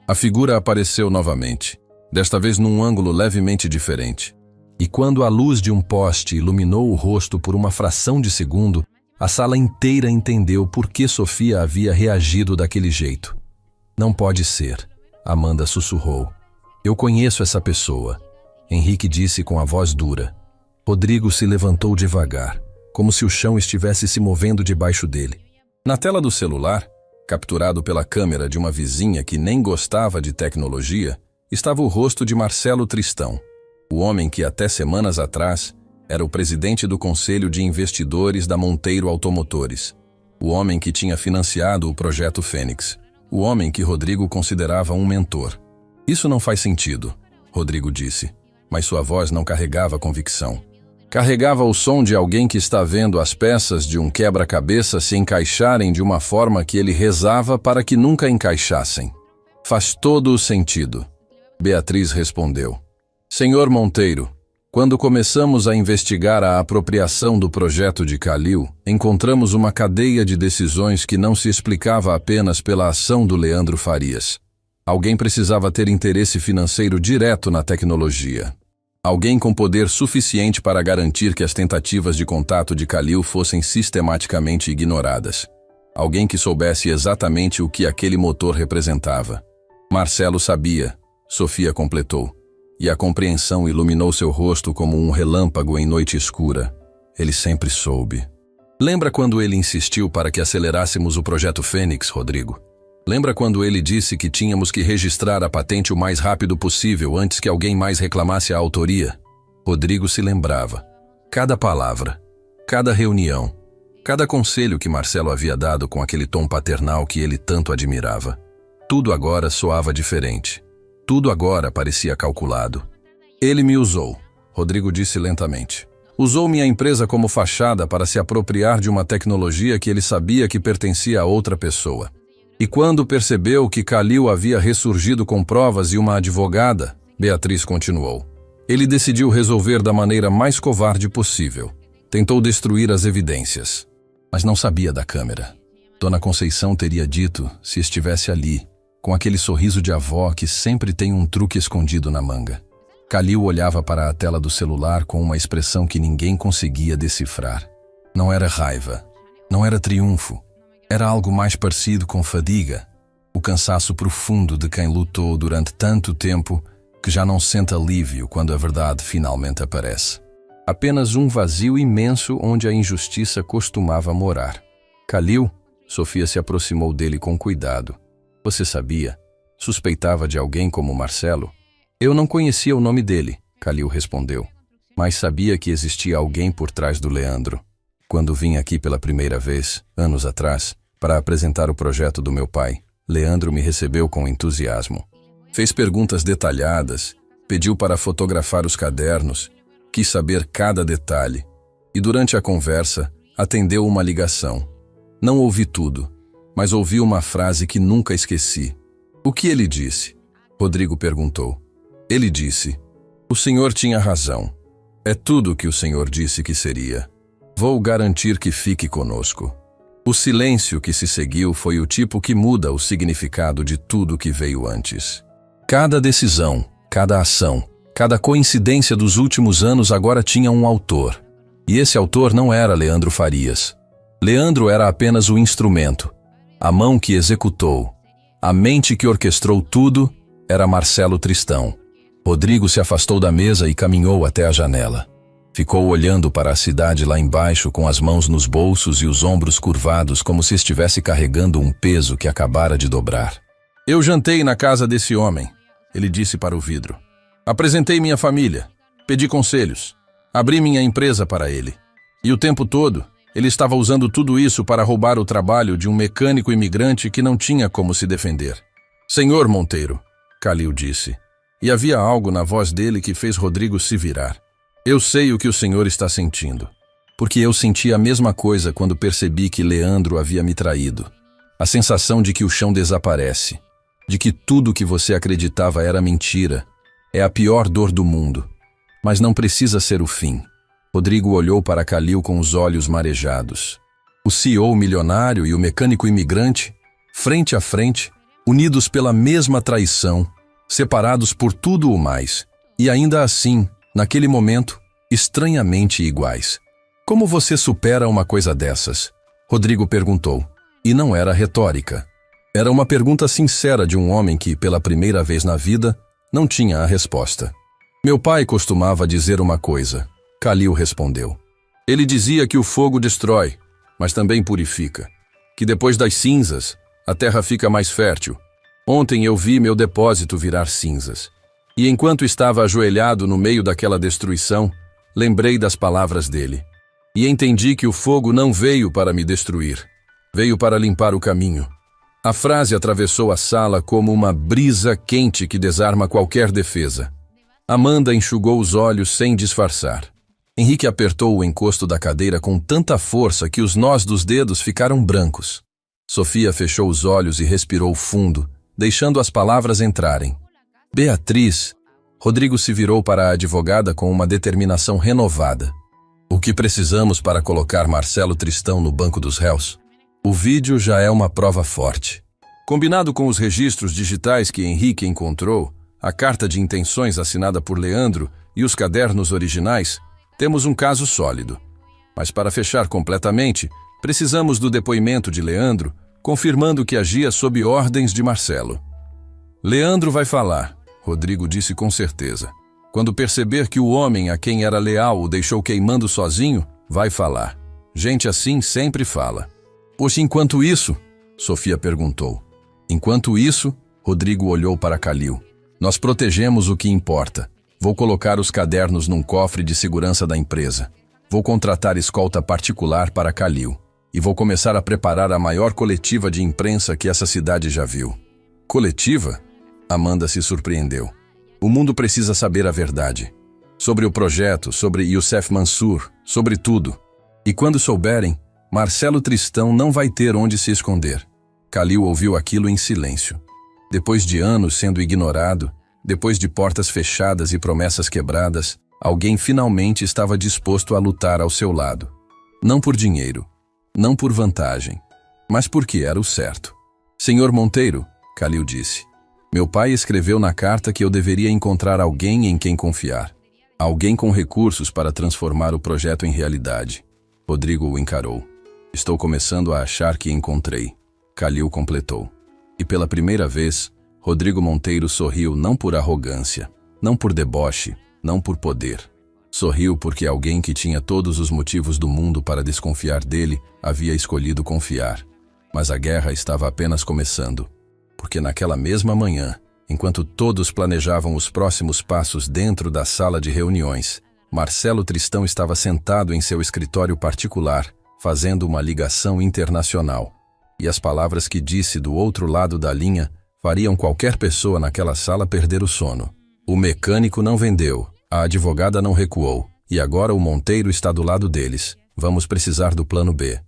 A figura apareceu novamente, desta vez num ângulo levemente diferente. E quando a luz de um poste iluminou o rosto por uma fração de segundo, a sala inteira entendeu por que Sofia havia reagido daquele jeito. "Não pode ser", Amanda sussurrou. "Eu conheço essa pessoa", Henrique disse com a voz dura. Rodrigo se levantou devagar, como se o chão estivesse se movendo debaixo dele. Na tela do celular, capturado pela câmera de uma vizinha que nem gostava de tecnologia, estava o rosto de Marcelo Tristão, o homem que até semanas atrás era o presidente do Conselho de Investidores da Monteiro Automotores, o homem que tinha financiado o projeto Fênix, o homem que Rodrigo considerava um mentor. "Isso não faz sentido", Rodrigo disse, mas sua voz não carregava convicção. Carregava o som de alguém que está vendo as peças de um quebra-cabeça se encaixarem de uma forma que ele rezava para que nunca encaixassem. "Faz todo o sentido", Beatriz respondeu. "Senhor Monteiro, quando começamos a investigar a apropriação do projeto de Kalil, encontramos uma cadeia de decisões que não se explicava apenas pela ação do Leandro Farias. Alguém precisava ter interesse financeiro direto na tecnologia. Alguém com poder suficiente para garantir que as tentativas de contato de Kalil fossem sistematicamente ignoradas. Alguém que soubesse exatamente o que aquele motor representava. Marcelo sabia", Sofia completou, e a compreensão iluminou seu rosto como um relâmpago em noite escura. "Ele sempre soube." "Lembra quando ele insistiu para que acelerássemos o projeto Fênix, Rodrigo? Lembra quando ele disse que tínhamos que registrar a patente o mais rápido possível antes que alguém mais reclamasse a autoria?" Rodrigo se lembrava. Cada palavra, cada reunião, cada conselho que Marcelo havia dado com aquele tom paternal que ele tanto admirava. Tudo agora soava diferente. Tudo agora parecia calculado. "Ele me usou", Rodrigo disse lentamente. "Usou minha empresa como fachada para se apropriar de uma tecnologia que ele sabia que pertencia a outra pessoa. E quando percebeu que Kalil havia ressurgido com provas e uma advogada", Beatriz continuou, "ele decidiu resolver da maneira mais covarde possível. Tentou destruir as evidências. Mas não sabia da câmera. Dona Conceição teria dito se estivesse ali, com aquele sorriso de avó que sempre tem um truque escondido na manga." Kalil olhava para a tela do celular com uma expressão que ninguém conseguia decifrar. Não era raiva, não era triunfo. Era algo mais parecido com fadiga, o cansaço profundo de quem lutou durante tanto tempo, que já não sente alívio quando a verdade finalmente aparece. Apenas um vazio imenso onde a injustiça costumava morar. Khalil, Sofia se aproximou dele com cuidado. Você sabia? Suspeitava de alguém como Marcelo? Eu não conhecia o nome dele, Khalil respondeu, mas sabia que existia alguém por trás do Leandro. Quando vim aqui pela primeira vez, anos atrás, para apresentar o projeto do meu pai, Leandro me recebeu com entusiasmo. Fez perguntas detalhadas, pediu para fotografar os cadernos, quis saber cada detalhe, e durante a conversa, atendeu uma ligação. Não ouvi tudo, mas ouvi uma frase que nunca esqueci. O que ele disse? Rodrigo perguntou. Ele disse: o senhor tinha razão. É tudo o que o senhor disse que seria. Vou garantir que fique conosco. O silêncio que se seguiu foi o tipo que muda o significado de tudo que veio antes. Cada decisão, cada ação, cada coincidência dos últimos anos agora tinha um autor. E esse autor não era Leandro Farias. Leandro era apenas o instrumento, a mão que executou. A mente que orquestrou tudo era Marcelo Tristão. Rodrigo se afastou da mesa e caminhou até a janela. Ficou olhando para a cidade lá embaixo com as mãos nos bolsos e os ombros curvados como se estivesse carregando um peso que acabara de dobrar. Eu jantei na casa desse homem, ele disse para o vidro. Apresentei minha família, pedi conselhos, abri minha empresa para ele. E o tempo todo, ele estava usando tudo isso para roubar o trabalho de um mecânico imigrante que não tinha como se defender. Senhor Monteiro, Khalil disse, e havia algo na voz dele que fez Rodrigo se virar. Eu sei o que o senhor está sentindo, porque eu senti a mesma coisa quando percebi que Leandro havia me traído. A sensação de que o chão desaparece, de que tudo que você acreditava era mentira, é a pior dor do mundo. Mas não precisa ser o fim. Rodrigo olhou para Khalil com os olhos marejados. O CEO milionário e o mecânico imigrante, frente a frente, unidos pela mesma traição, separados por tudo o mais, e ainda assim, naquele momento, estranhamente iguais. Como você supera uma coisa dessas? Rodrigo perguntou. E não era retórica. Era uma pergunta sincera de um homem que, pela primeira vez na vida, não tinha a resposta. Meu pai costumava dizer uma coisa. Khalil respondeu. Ele dizia que o fogo destrói, mas também purifica. Que depois das cinzas, a terra fica mais fértil. Ontem eu vi meu depósito virar cinzas. E enquanto estava ajoelhado no meio daquela destruição, lembrei das palavras dele. E entendi que o fogo não veio para me destruir. Veio para limpar o caminho. A frase atravessou a sala como uma brisa quente que desarma qualquer defesa. Amanda enxugou os olhos sem disfarçar. Henrique apertou o encosto da cadeira com tanta força que os nós dos dedos ficaram brancos. Sofia fechou os olhos e respirou fundo, deixando as palavras entrarem. Beatriz, Rodrigo se virou para a advogada com uma determinação renovada. O que precisamos para colocar Marcelo Tristão no banco dos réus? O vídeo já é uma prova forte. Combinado com os registros digitais que Henrique encontrou, a carta de intenções assinada por Leandro e os cadernos originais, temos um caso sólido. Mas para fechar completamente, precisamos do depoimento de Leandro, confirmando que agia sob ordens de Marcelo. Leandro vai falar. Rodrigo disse com certeza. Quando perceber que o homem a quem era leal o deixou queimando sozinho, vai falar. Gente assim sempre fala. Pois enquanto isso? Sofia perguntou. Enquanto isso, Rodrigo olhou para Khalil. Nós protegemos o que importa. Vou colocar os cadernos num cofre de segurança da empresa. Vou contratar escolta particular para Khalil. E vou começar a preparar a maior coletiva de imprensa que essa cidade já viu. Coletiva? Amanda se surpreendeu. O mundo precisa saber a verdade. Sobre o projeto, sobre Youssef Mansour, sobre tudo. E quando souberem, Marcelo Tristão não vai ter onde se esconder. Khalil ouviu aquilo em silêncio. Depois de anos sendo ignorado, depois de portas fechadas e promessas quebradas, alguém finalmente estava disposto a lutar ao seu lado. Não por dinheiro, não por vantagem, mas porque era o certo. Senhor Monteiro, Khalil disse. Meu pai escreveu na carta que eu deveria encontrar alguém em quem confiar. Alguém com recursos para transformar o projeto em realidade. Rodrigo o encarou. Estou começando a achar que encontrei. Khalil completou. E pela primeira vez, Rodrigo Monteiro sorriu não por arrogância, Não por deboche, não por poder. Sorriu porque alguém que tinha todos os motivos do mundo para desconfiar dele havia escolhido confiar. Mas a guerra estava apenas começando. Porque naquela mesma manhã, enquanto todos planejavam os próximos passos dentro da sala de reuniões, Marcelo Tristão estava sentado em seu escritório particular, fazendo uma ligação internacional. E as palavras que disse do outro lado da linha fariam qualquer pessoa naquela sala perder o sono. O mecânico não vendeu, a advogada não recuou, e agora o Monteiro está do lado deles. Vamos precisar do plano B.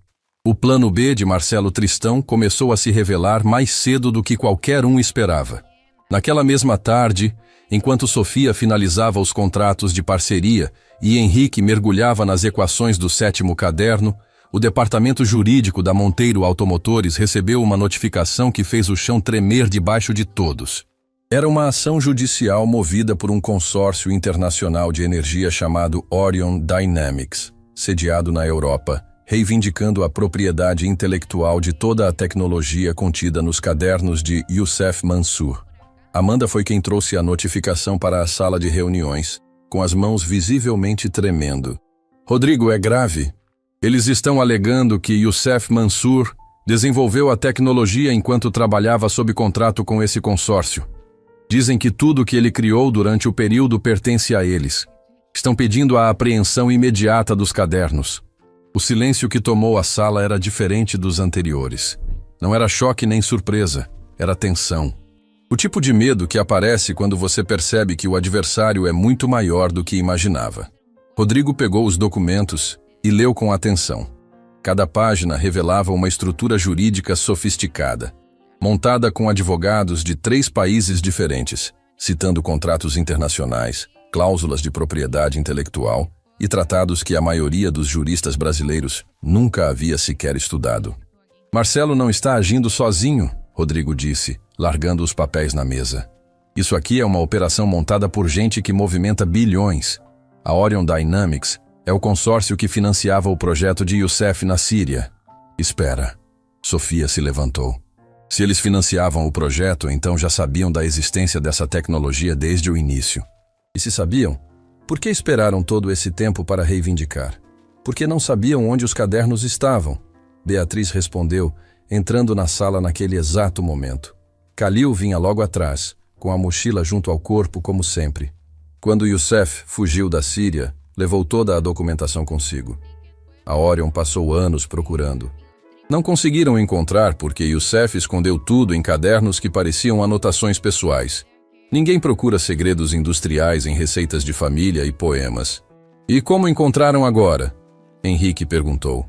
O plano B de Marcelo Tristão começou a se revelar mais cedo do que qualquer um esperava. Naquela mesma tarde, enquanto Sofia finalizava os contratos de parceria e Henrique mergulhava nas equações do 7º caderno, o departamento jurídico da Monteiro Automotores recebeu uma notificação que fez o chão tremer debaixo de todos. Era uma ação judicial movida por um consórcio internacional de energia chamado Orion Dynamics, sediado na Europa, reivindicando a propriedade intelectual de toda a tecnologia contida nos cadernos de Youssef Mansour. Amanda foi quem trouxe a notificação para a sala de reuniões, com as mãos visivelmente tremendo. Rodrigo, é grave. Eles estão alegando que Youssef Mansour desenvolveu a tecnologia enquanto trabalhava sob contrato com esse consórcio. Dizem que tudo que ele criou durante o período pertence a eles. Estão pedindo a apreensão imediata dos cadernos. O silêncio que tomou a sala era diferente dos anteriores. Não era choque nem surpresa, era tensão. O tipo de medo que aparece quando você percebe que o adversário é muito maior do que imaginava. Rodrigo pegou os documentos e leu com atenção. Cada página revelava uma estrutura jurídica sofisticada, montada com advogados de 3 países diferentes, citando contratos internacionais, cláusulas de propriedade intelectual e tratados que a maioria dos juristas brasileiros nunca havia sequer estudado. Marcelo não está agindo sozinho, Rodrigo disse, largando os papéis na mesa. Isso aqui é uma operação montada por gente que movimenta bilhões. A Orion Dynamics é o consórcio que financiava o projeto de Youssef na Síria. Espera. Sofia se levantou. Se eles financiavam o projeto, então já sabiam da existência dessa tecnologia desde o início. E se sabiam, por que esperaram todo esse tempo para reivindicar? Porque não sabiam onde os cadernos estavam. Beatriz respondeu, entrando na sala naquele exato momento. Khalil vinha logo atrás, com a mochila junto ao corpo como sempre. Quando Youssef fugiu da Síria, levou toda a documentação consigo. A Orion passou anos procurando. Não conseguiram encontrar porque Youssef escondeu tudo em cadernos que pareciam anotações pessoais. Ninguém procura segredos industriais em receitas de família e poemas. E como encontraram agora? Henrique perguntou.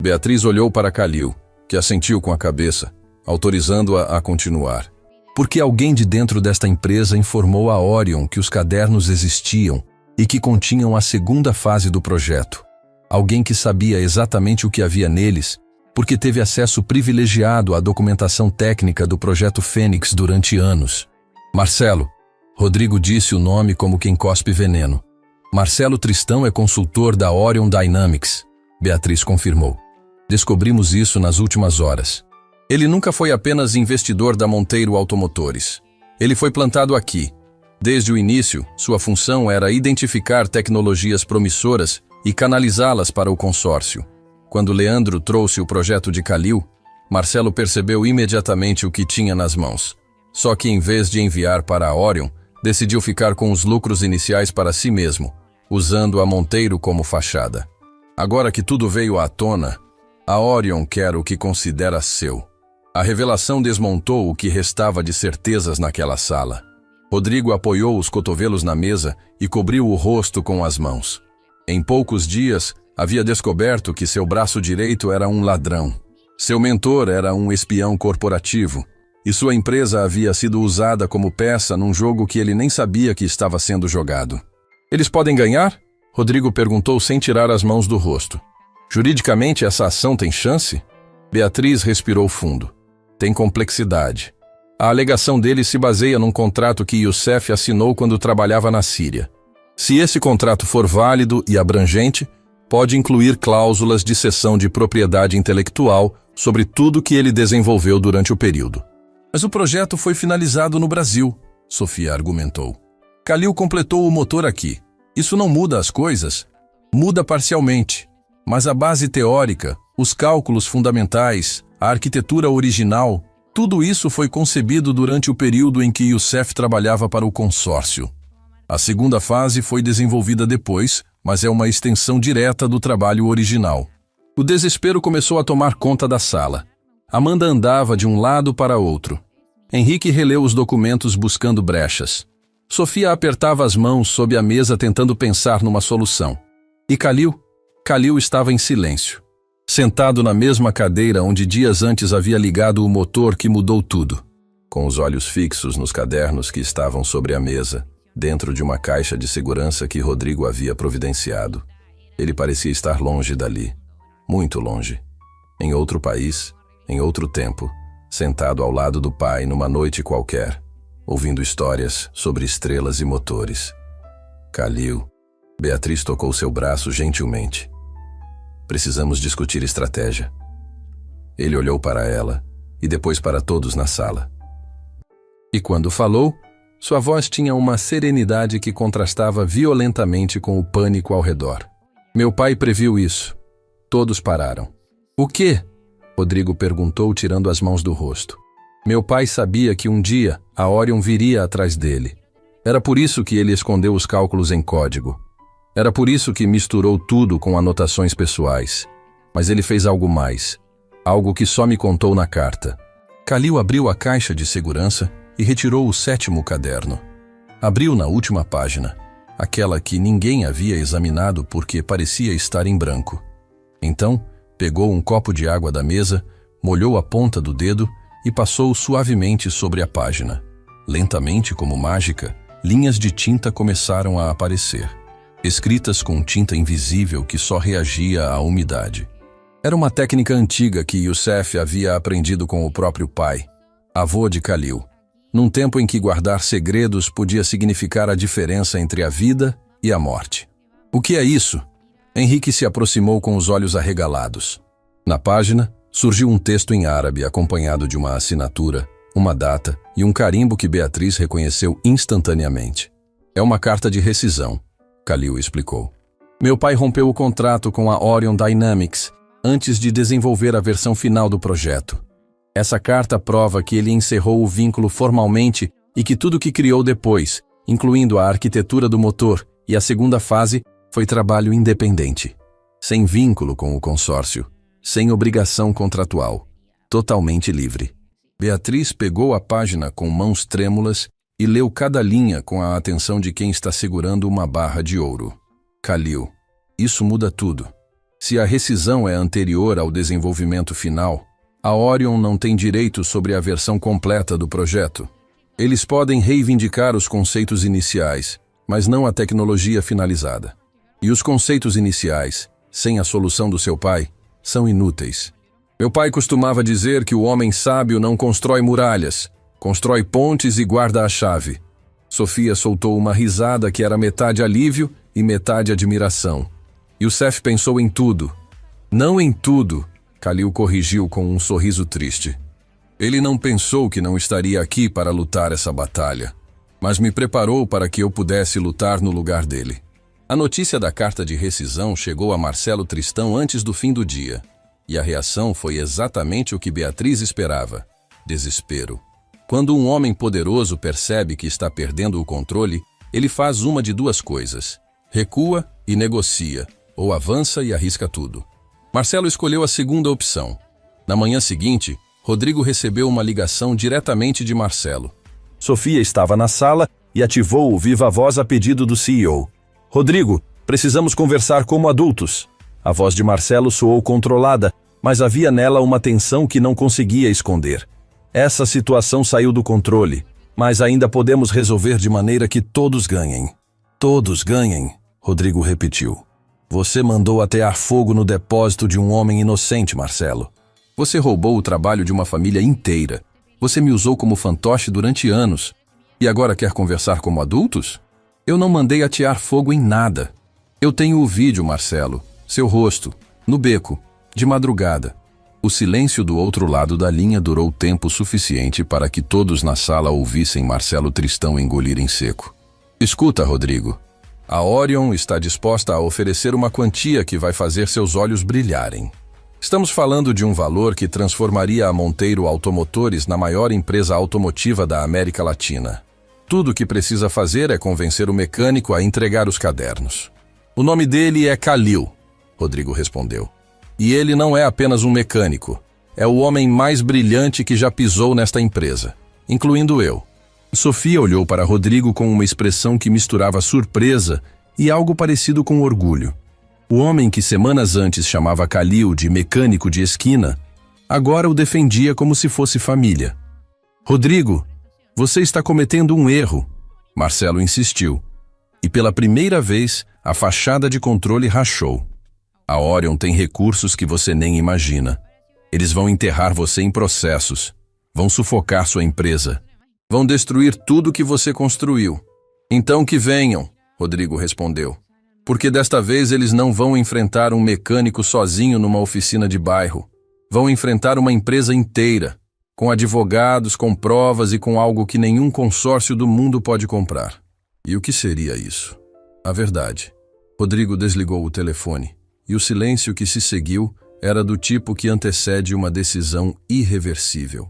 Beatriz olhou para Khalil, que assentiu com a cabeça, autorizando-a a continuar. Porque alguém de dentro desta empresa informou a Orion que os cadernos existiam e que continham a segunda fase do projeto. Alguém que sabia exatamente o que havia neles, porque teve acesso privilegiado à documentação técnica do projeto Fênix durante anos. Marcelo. Rodrigo disse o nome como quem cospe veneno. Marcelo Tristão é consultor da Orion Dynamics. Beatriz confirmou. Descobrimos isso nas últimas horas. Ele nunca foi apenas investidor da Monteiro Automotores. Ele foi plantado aqui. Desde o início, sua função era identificar tecnologias promissoras e canalizá-las para o consórcio. Quando Leandro trouxe o projeto de Khalil, Marcelo percebeu imediatamente o que tinha nas mãos. Só que em vez de enviar para a Orion, decidiu ficar com os lucros iniciais para si mesmo, usando a Monteiro como fachada. Agora que tudo veio à tona, a Orion quer o que considera seu. A revelação desmontou o que restava de certezas naquela sala. Rodrigo apoiou os cotovelos na mesa e cobriu o rosto com as mãos. Em poucos dias, havia descoberto que seu braço direito era um ladrão. Seu mentor era um espião corporativo, e sua empresa havia sido usada como peça num jogo que ele nem sabia que estava sendo jogado. Eles podem ganhar? Rodrigo perguntou sem tirar as mãos do rosto. Juridicamente, essa ação tem chance? Beatriz respirou fundo. Tem complexidade. A alegação dele se baseia num contrato que Youssef assinou quando trabalhava na Síria. Se esse contrato for válido e abrangente, pode incluir cláusulas de cessão de propriedade intelectual sobre tudo que ele desenvolveu durante o período. Mas o projeto foi finalizado no Brasil, Sofia argumentou. Kalil completou o motor aqui. Isso não muda as coisas. Muda parcialmente. Mas a base teórica, os cálculos fundamentais, a arquitetura original, tudo isso foi concebido durante o período em que Youssef trabalhava para o consórcio. A segunda fase foi desenvolvida depois, mas é uma extensão direta do trabalho original. O desespero começou a tomar conta da sala. Amanda andava de um lado para outro. Henrique releu os documentos buscando brechas. Sofia apertava as mãos sob a mesa tentando pensar numa solução. E Kalil estava em silêncio, sentado na mesma cadeira onde dias antes havia ligado o motor que mudou tudo, com os olhos fixos nos cadernos que estavam sobre a mesa, dentro de uma caixa de segurança que Rodrigo havia providenciado. Ele parecia estar longe dali, muito longe, em outro país, em outro tempo, sentado ao lado do pai numa noite qualquer, ouvindo histórias sobre estrelas e motores. Kalil. Beatriz tocou seu braço gentilmente. Precisamos discutir estratégia. Ele olhou para ela e depois para todos na sala. E quando falou, sua voz tinha uma serenidade que contrastava violentamente com o pânico ao redor. Meu pai previu isso. Todos pararam. O quê? Rodrigo perguntou, tirando as mãos do rosto. Meu pai sabia que um dia a Orion viria atrás dele. Era por isso que ele escondeu os cálculos em código. Era por isso que misturou tudo com anotações pessoais. Mas ele fez algo mais. Algo que só me contou na carta. Kalil abriu a caixa de segurança e retirou o 7º caderno. Abriu na última página, aquela que ninguém havia examinado porque parecia estar em branco. Então, pegou um copo de água da mesa, molhou a ponta do dedo e passou suavemente sobre a página. Lentamente, como mágica, linhas de tinta começaram a aparecer, escritas com tinta invisível que só reagia à umidade. Era uma técnica antiga que Youssef havia aprendido com o próprio pai, avô de Kalil, num tempo em que guardar segredos podia significar a diferença entre a vida e a morte. O que é isso? Henrique se aproximou com os olhos arregalados. Na página, surgiu um texto em árabe acompanhado de uma assinatura, uma data e um carimbo que Beatriz reconheceu instantaneamente. É uma carta de rescisão, Kalil explicou. Meu pai rompeu o contrato com a Orion Dynamics antes de desenvolver a versão final do projeto. Essa carta prova que ele encerrou o vínculo formalmente e que tudo que criou depois, incluindo a arquitetura do motor e a segunda fase, foi trabalho independente, sem vínculo com o consórcio, sem obrigação contratual, totalmente livre. Beatriz pegou a página com mãos trêmulas e leu cada linha com a atenção de quem está segurando uma barra de ouro. Kalil, isso muda tudo. Se a rescisão é anterior ao desenvolvimento final, a Orion não tem direito sobre a versão completa do projeto. Eles podem reivindicar os conceitos iniciais, mas não a tecnologia finalizada. E os conceitos iniciais, sem a solução do seu pai, são inúteis. Meu pai costumava dizer que o homem sábio não constrói muralhas, constrói pontes e guarda a chave. Sofia soltou uma risada que era metade alívio e metade admiração. Youssef pensou em tudo. Não em tudo, Kalil corrigiu com um sorriso triste. Ele não pensou que não estaria aqui para lutar essa batalha, mas me preparou para que eu pudesse lutar no lugar dele. A notícia da carta de rescisão chegou a Marcelo Tristão antes do fim do dia, e a reação foi exatamente o que Beatriz esperava: desespero. Quando um homem poderoso percebe que está perdendo o controle, ele faz uma de duas coisas: recua e negocia, ou avança e arrisca tudo. Marcelo escolheu a segunda opção. Na manhã seguinte, Rodrigo recebeu uma ligação diretamente de Marcelo. Sofia estava na sala e ativou o viva-voz a pedido do CEO. Rodrigo, precisamos conversar como adultos. A voz de Marcelo soou controlada, mas havia nela uma tensão que não conseguia esconder. Essa situação saiu do controle, mas ainda podemos resolver de maneira que todos ganhem. Todos ganhem, Rodrigo repetiu. Você mandou atear fogo no depósito de um homem inocente, Marcelo. Você roubou o trabalho de uma família inteira. Você me usou como fantoche durante anos. E agora quer conversar como adultos? Eu não mandei atear fogo em nada. Eu tenho o vídeo, Marcelo. Seu rosto, no beco, de madrugada. O silêncio do outro lado da linha durou tempo suficiente para que todos na sala ouvissem Marcelo Tristão engolir em seco. Escuta, Rodrigo. A Orion está disposta a oferecer uma quantia que vai fazer seus olhos brilharem. Estamos falando de um valor que transformaria a Monteiro Automotores na maior empresa automotiva da América Latina. Tudo o que precisa fazer é convencer o mecânico a entregar os cadernos. O nome dele é Khalil, Rodrigo respondeu. E ele não é apenas um mecânico. É o homem mais brilhante que já pisou nesta empresa, incluindo eu. Sofia olhou para Rodrigo com uma expressão que misturava surpresa e algo parecido com orgulho. O homem que semanas antes chamava Khalil de mecânico de esquina, agora o defendia como se fosse família. Rodrigo, você está cometendo um erro, Marcelo insistiu. E pela primeira vez, a fachada de controle rachou. A Orion tem recursos que você nem imagina. Eles vão enterrar você em processos, vão sufocar sua empresa. Vão destruir tudo que você construiu. Então que venham, Rodrigo respondeu. Porque desta vez eles não vão enfrentar um mecânico sozinho numa oficina de bairro. Vão enfrentar uma empresa inteira, com advogados, com provas e com algo que nenhum consórcio do mundo pode comprar. E o que seria isso? A verdade. Rodrigo desligou o telefone, e o silêncio que se seguiu era do tipo que antecede uma decisão irreversível.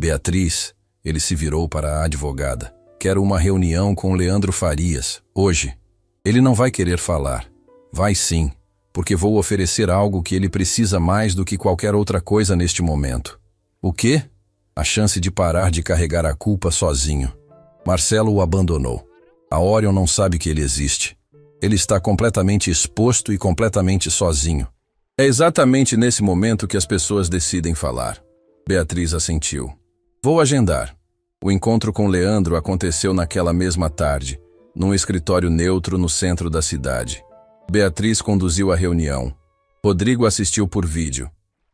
Beatriz... Ele se virou para a advogada. Quero uma reunião com Leandro Farias, hoje. Ele não vai querer falar. Vai sim, porque vou oferecer algo que ele precisa mais do que qualquer outra coisa neste momento. O quê? A chance de parar de carregar a culpa sozinho. Marcelo o abandonou. A Orion não sabe que ele existe. Ele está completamente exposto e completamente sozinho. É exatamente nesse momento que as pessoas decidem falar. Beatriz assentiu. Vou agendar. O encontro com Leandro aconteceu naquela mesma tarde, num escritório neutro no centro da cidade. Beatriz conduziu a reunião. Rodrigo assistiu por vídeo.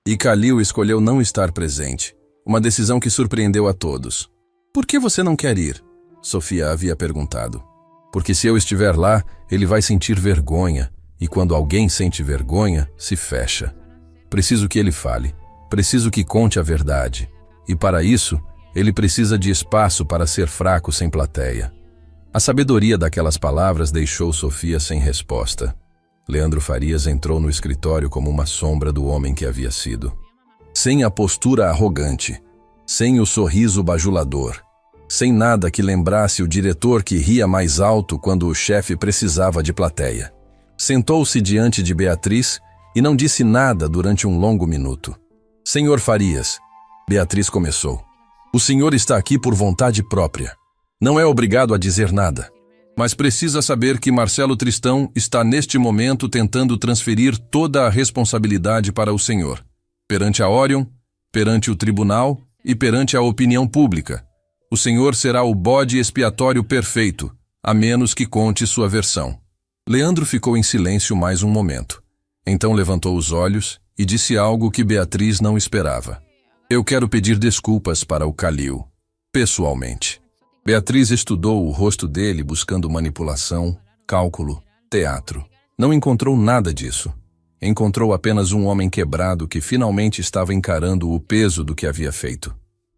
E Khalil escolheu não estar presente. Uma decisão que surpreendeu a todos. Por que você não quer ir? Sofia havia perguntado. Porque se eu estiver lá, ele vai sentir vergonha. E quando alguém sente vergonha, se fecha. Preciso que ele fale. Preciso que conte a verdade. E para isso, ele precisa de espaço para ser fraco sem plateia. A sabedoria daquelas palavras deixou Sofia sem resposta. Leandro Farias entrou no escritório como uma sombra do homem que havia sido. Sem a postura arrogante, sem o sorriso bajulador, sem nada que lembrasse o diretor que ria mais alto quando o chefe precisava de plateia. Sentou-se diante de Beatriz e não disse nada durante um longo minuto. Senhor Farias, Beatriz começou. O senhor está aqui por vontade própria. Não é obrigado a dizer nada. Mas precisa saber que Marcelo Tristão está neste momento tentando transferir toda a responsabilidade para o senhor. Perante a Orion, perante o tribunal e perante a opinião pública. O senhor será o bode expiatório perfeito, a menos que conte sua versão. Leandro ficou em silêncio mais um momento. Então levantou os olhos e disse algo que Beatriz não esperava. Eu quero pedir desculpas para o Khalil, pessoalmente. Beatriz estudou o rosto dele buscando manipulação, cálculo, teatro. Não encontrou nada disso. Encontrou apenas um homem quebrado que finalmente estava encarando o peso do que havia feito.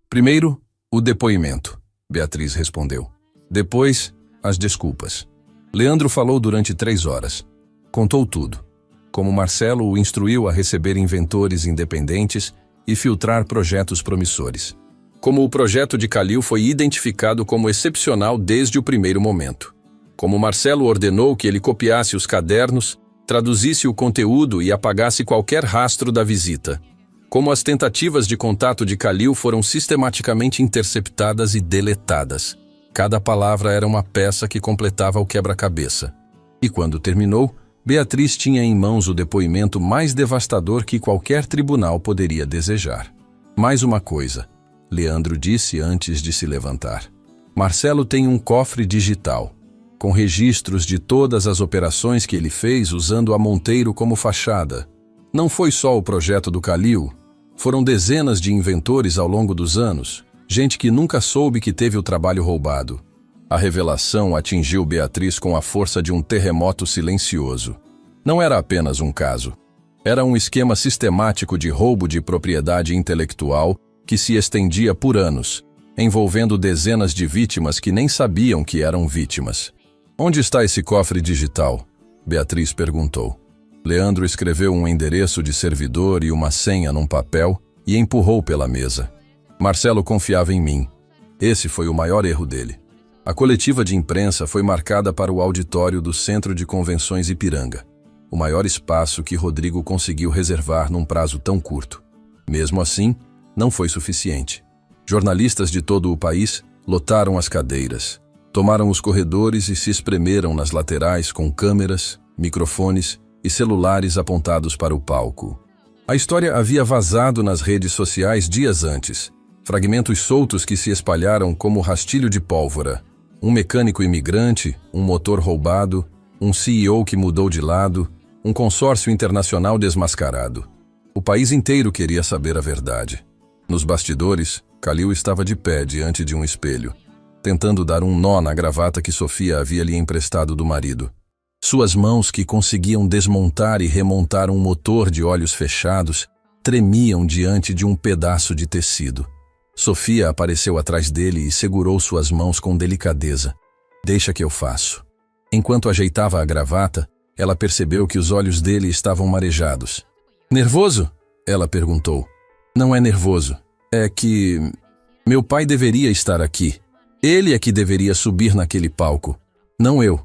Primeiro, o depoimento, Beatriz respondeu. Depois, as desculpas. Leandro falou durante 3 horas. Contou tudo. Como Marcelo o instruiu a receber inventores independentes e filtrar projetos promissores. Como o projeto de Khalil foi identificado como excepcional desde o primeiro momento. Como Marcelo ordenou que ele copiasse os cadernos, traduzisse o conteúdo e apagasse qualquer rastro da visita. Como as tentativas de contato de Khalil foram sistematicamente interceptadas e deletadas. Cada palavra era uma peça que completava o quebra-cabeça. E quando terminou, Beatriz tinha em mãos o depoimento mais devastador que qualquer tribunal poderia desejar. Mais uma coisa, Leandro disse antes de se levantar. Marcelo tem um cofre digital, com registros de todas as operações que ele fez usando a Monteiro como fachada. Não foi só o projeto do Khalil, foram dezenas de inventores ao longo dos anos, gente que nunca soube que teve o trabalho roubado. A revelação atingiu Beatriz com a força de um terremoto silencioso. Não era apenas um caso. Era um esquema sistemático de roubo de propriedade intelectual que se estendia por anos, envolvendo dezenas de vítimas que nem sabiam que eram vítimas. Onde está esse cofre digital? Beatriz perguntou. Leandro escreveu um endereço de servidor e uma senha num papel e empurrou pela mesa. Marcelo confiava em mim. Esse foi o maior erro dele. A coletiva de imprensa foi marcada para o auditório do Centro de Convenções Ipiranga, o maior espaço que Rodrigo conseguiu reservar num prazo tão curto. Mesmo assim, não foi suficiente. Jornalistas de todo o país lotaram as cadeiras, tomaram os corredores e se espremeram nas laterais com câmeras, microfones e celulares apontados para o palco. A história havia vazado nas redes sociais dias antes. Fragmentos soltos que se espalharam como rastilho de pólvora. Um mecânico imigrante, um motor roubado, um CEO que mudou de lado, um consórcio internacional desmascarado. O país inteiro queria saber a verdade. Nos bastidores, Kalil estava de pé diante de um espelho, tentando dar um nó na gravata que Sofia havia lhe emprestado do marido. Suas mãos, que conseguiam desmontar e remontar um motor de olhos fechados, tremiam diante de um pedaço de tecido. Sofia apareceu atrás dele e segurou suas mãos com delicadeza. Deixa que eu faço. Enquanto ajeitava a gravata, ela percebeu que os olhos dele estavam marejados. Nervoso? Ela perguntou. Não é nervoso. É que... meu pai deveria estar aqui. Ele é que deveria subir naquele palco. Não eu.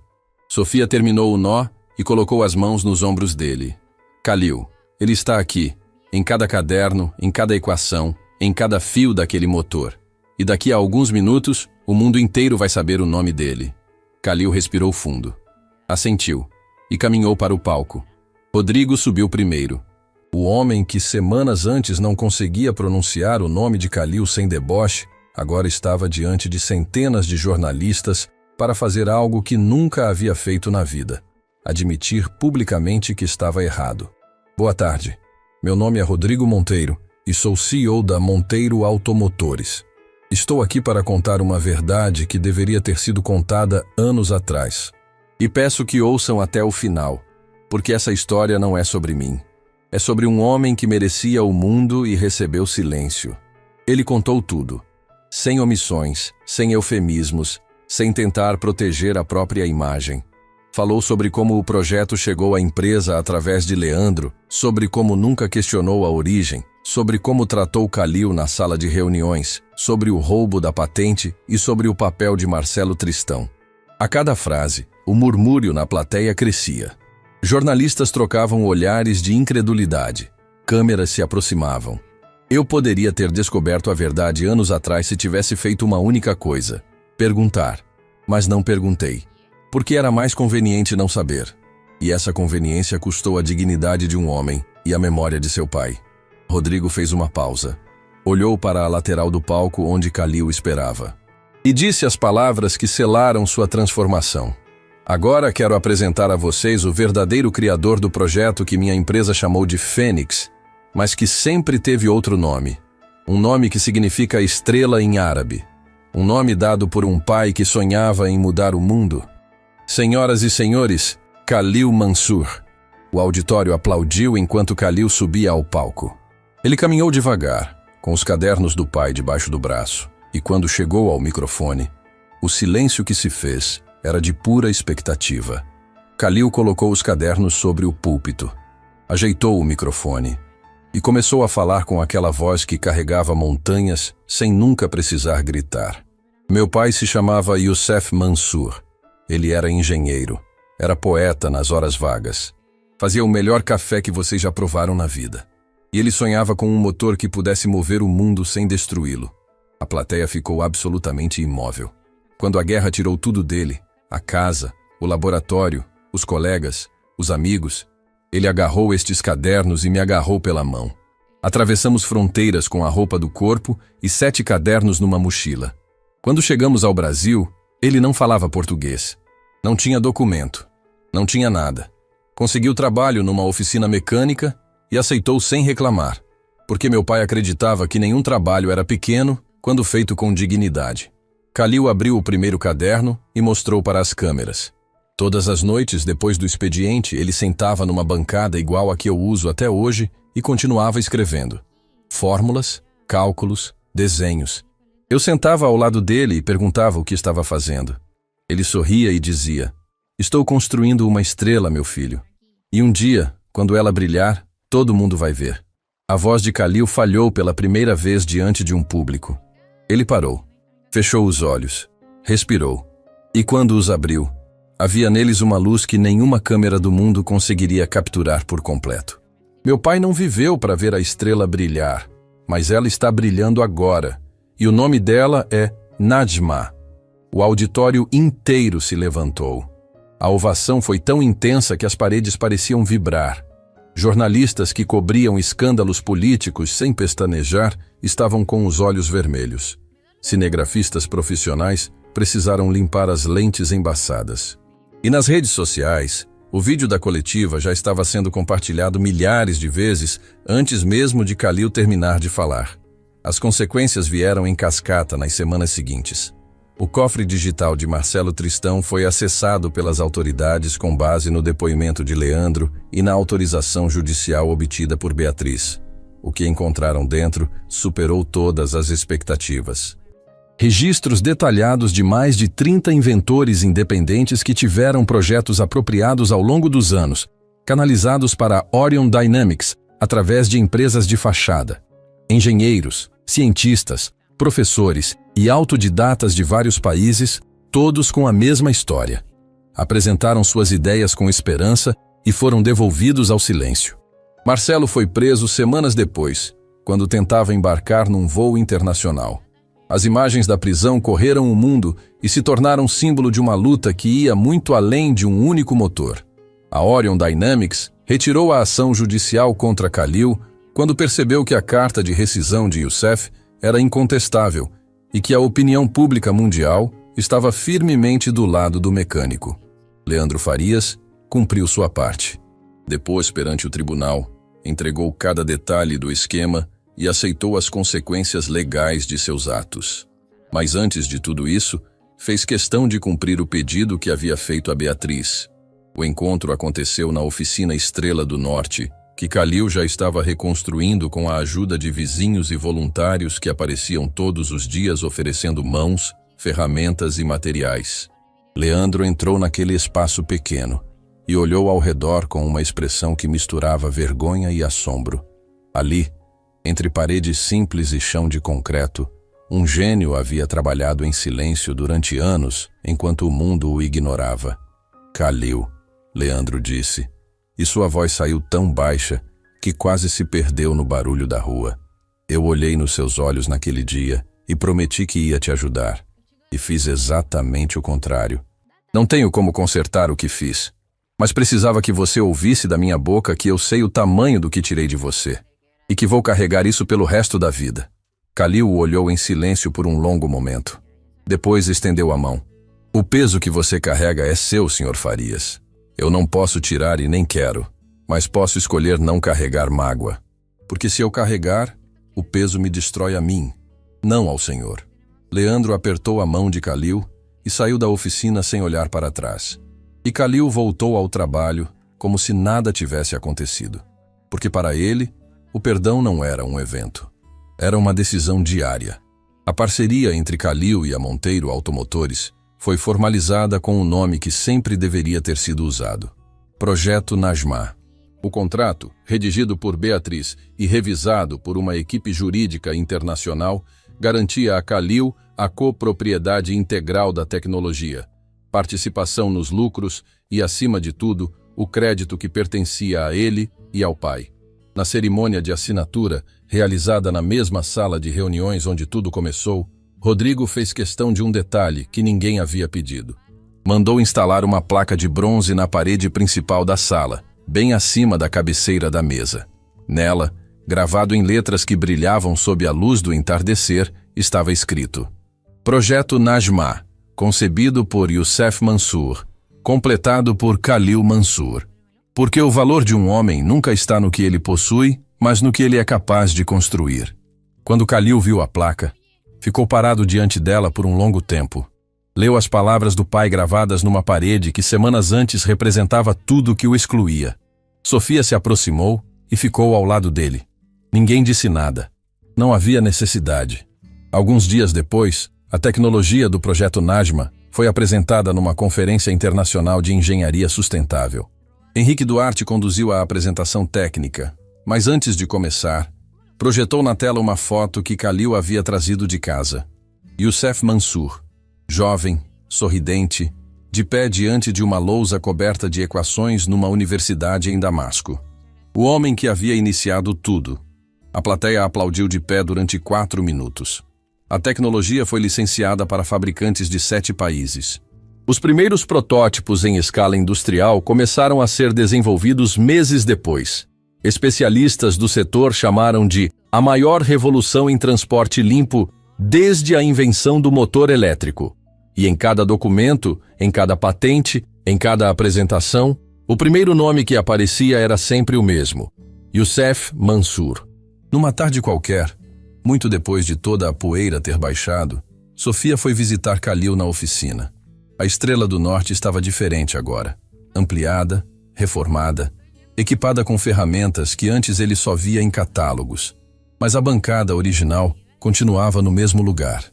Sofia terminou o nó e colocou as mãos nos ombros dele. Kalil, ele está aqui, em cada caderno, em cada equação, em cada fio daquele motor. E daqui a alguns minutos, o mundo inteiro vai saber o nome dele. Kalil respirou fundo. Assentiu e caminhou para o palco. Rodrigo subiu primeiro. O homem que semanas antes não conseguia pronunciar o nome de Kalil sem deboche, agora estava diante de centenas de jornalistas para fazer algo que nunca havia feito na vida: admitir publicamente que estava errado. Boa tarde. Meu nome é Rodrigo Monteiro e sou CEO da Monteiro Automotores. Estou aqui para contar uma verdade que deveria ter sido contada anos atrás. E peço que ouçam até o final, porque essa história não é sobre mim. É sobre um homem que merecia o mundo e recebeu silêncio. Ele contou tudo, sem omissões, sem eufemismos, sem tentar proteger a própria imagem. Falou sobre como o projeto chegou à empresa através de Leandro, sobre como nunca questionou a origem, sobre como tratou Kalil na sala de reuniões, sobre o roubo da patente e sobre o papel de Marcelo Tristão. A cada frase, o murmúrio na plateia crescia. Jornalistas trocavam olhares de incredulidade. Câmeras se aproximavam. Eu poderia ter descoberto a verdade anos atrás se tivesse feito uma única coisa: perguntar. Mas não perguntei, porque era mais conveniente não saber. E essa conveniência custou a dignidade de um homem e a memória de seu pai. Rodrigo fez uma pausa. Olhou para a lateral do palco onde Kalil esperava. E disse as palavras que selaram sua transformação. Agora quero apresentar a vocês o verdadeiro criador do projeto que minha empresa chamou de Fênix, mas que sempre teve outro nome. Um nome que significa estrela em árabe. Um nome dado por um pai que sonhava em mudar o mundo. Senhoras e senhores, Kalil Mansour. O auditório aplaudiu enquanto Kalil subia ao palco. Ele caminhou devagar, com os cadernos do pai debaixo do braço, e quando chegou ao microfone, o silêncio que se fez era de pura expectativa. Kalil colocou os cadernos sobre o púlpito, ajeitou o microfone e começou a falar com aquela voz que carregava montanhas sem nunca precisar gritar. Meu pai se chamava Youssef Mansour. Ele era engenheiro, era poeta nas horas vagas. Fazia o melhor café que vocês já provaram na vida. E ele sonhava com um motor que pudesse mover o mundo sem destruí-lo. A plateia ficou absolutamente imóvel. Quando a guerra tirou tudo dele, a casa, o laboratório, os colegas, os amigos, ele agarrou estes cadernos e me agarrou pela mão. Atravessamos fronteiras com a roupa do corpo e 7 cadernos numa mochila. Quando chegamos ao Brasil, ele não falava português. Não tinha documento. Não tinha nada. Conseguiu trabalho numa oficina mecânica e aceitou sem reclamar, porque meu pai acreditava que nenhum trabalho era pequeno quando feito com dignidade. Kalil abriu o primeiro caderno e mostrou para as câmeras. Todas as noites, depois do expediente, ele sentava numa bancada igual a que eu uso até hoje e continuava escrevendo. Fórmulas, cálculos, desenhos. Eu sentava ao lado dele e perguntava o que estava fazendo. Ele sorria e dizia: Estou construindo uma estrela, meu filho. E um dia, quando ela brilhar, todo mundo vai ver. A voz de Khalil falhou pela primeira vez diante de um público. Ele parou, fechou os olhos, respirou. E quando os abriu, havia neles uma luz que nenhuma câmera do mundo conseguiria capturar por completo. Meu pai não viveu para ver a estrela brilhar, mas ela está brilhando agora. E o nome dela é Najma. O auditório inteiro se levantou. A ovação foi tão intensa que as paredes pareciam vibrar. Jornalistas que cobriam escândalos políticos sem pestanejar estavam com os olhos vermelhos. Cinegrafistas profissionais precisaram limpar as lentes embaçadas. E nas redes sociais, o vídeo da coletiva já estava sendo compartilhado milhares de vezes antes mesmo de Khalil terminar de falar. As consequências vieram em cascata nas semanas seguintes. O cofre digital de Marcelo Tristão foi acessado pelas autoridades com base no depoimento de Leandro e na autorização judicial obtida por Beatriz. O que encontraram dentro superou todas as expectativas. Registros detalhados de mais de 30 inventores independentes que tiveram projetos apropriados ao longo dos anos, canalizados para a Orion Dynamics através de empresas de fachada. Engenheiros, cientistas, professores e autodidatas de vários países, todos com a mesma história. Apresentaram suas ideias com esperança e foram devolvidos ao silêncio. Marcelo foi preso semanas depois, quando tentava embarcar num voo internacional. As imagens da prisão correram o mundo e se tornaram símbolo de uma luta que ia muito além de um único motor. A Orion Dynamics retirou a ação judicial contra Khalil quando percebeu que a carta de rescisão de Youssef era incontestável e que a opinião pública mundial estava firmemente do lado do mecânico. Leandro Farias cumpriu sua parte. Depois, perante o tribunal, entregou cada detalhe do esquema e aceitou as consequências legais de seus atos. Mas antes de tudo isso, fez questão de cumprir o pedido que havia feito a Beatriz. O encontro aconteceu na oficina Estrela do Norte, que Khalil já estava reconstruindo com a ajuda de vizinhos e voluntários que apareciam todos os dias oferecendo mãos, ferramentas e materiais. Leandro entrou naquele espaço pequeno e olhou ao redor com uma expressão que misturava vergonha e assombro. Ali, entre paredes simples e chão de concreto, um gênio havia trabalhado em silêncio durante anos enquanto o mundo o ignorava. Khalil, Leandro disse. E sua voz saiu tão baixa que quase se perdeu no barulho da rua. Eu olhei nos seus olhos naquele dia e prometi que ia te ajudar. E fiz exatamente o contrário. Não tenho como consertar o que fiz, mas precisava que você ouvisse da minha boca que eu sei o tamanho do que tirei de você e que vou carregar isso pelo resto da vida. Khalil olhou em silêncio por um longo momento. Depois estendeu a mão. O peso que você carrega é seu, Sr. Farias. Eu não posso tirar e nem quero, mas posso escolher não carregar mágoa. Porque se eu carregar, o peso me destrói a mim, não ao Senhor. Leandro apertou a mão de Khalil e saiu da oficina sem olhar para trás. E Khalil voltou ao trabalho como se nada tivesse acontecido. Porque para ele, o perdão não era um evento. Era uma decisão diária. A parceria entre Khalil e a Monteiro Automotores foi formalizada com o nome que sempre deveria ter sido usado: Projeto Najma. O contrato, redigido por Beatriz e revisado por uma equipe jurídica internacional, garantia a Khalil a copropriedade integral da tecnologia, participação nos lucros e, acima de tudo, o crédito que pertencia a ele e ao pai. Na cerimônia de assinatura, realizada na mesma sala de reuniões onde tudo começou, Rodrigo fez questão de um detalhe que ninguém havia pedido. Mandou instalar uma placa de bronze na parede principal da sala, bem acima da cabeceira da mesa. Nela, gravado em letras que brilhavam sob a luz do entardecer, estava escrito: Projeto Najma, concebido por Youssef Mansour, completado por Khalil Mansour. Porque o valor de um homem nunca está no que ele possui, mas no que ele é capaz de construir. Quando Khalil viu a placa, ficou parado diante dela por um longo tempo. Leu as palavras do pai gravadas numa parede que semanas antes representava tudo que o excluía. Sofia se aproximou e ficou ao lado dele. Ninguém disse nada. Não havia necessidade. Alguns dias depois, a tecnologia do Projeto Najma Foi apresentada numa conferência internacional de engenharia sustentável. Henrique Duarte conduziu a apresentação técnica, mas antes de começar, projetou na tela uma foto que Khalil havia trazido de casa. Youssef Mansour, jovem, sorridente, de pé diante de uma lousa coberta de equações numa universidade em Damasco. O homem que havia iniciado tudo. A plateia aplaudiu de pé durante 4 minutos. A tecnologia foi licenciada para fabricantes de 7 países. Os primeiros protótipos em escala industrial começaram a ser desenvolvidos meses depois. Especialistas do setor chamaram de a maior revolução em transporte limpo desde a invenção do motor elétrico. E em cada documento, em cada patente, em cada apresentação, o primeiro nome que aparecia era sempre o mesmo: Youssef Mansour. Numa tarde qualquer, muito depois de toda a poeira ter baixado, Sofia foi visitar Khalil na oficina. A Estrela do Norte estava diferente agora, ampliada, reformada, equipada com ferramentas que antes ele só via em catálogos. Mas a bancada original continuava no mesmo lugar,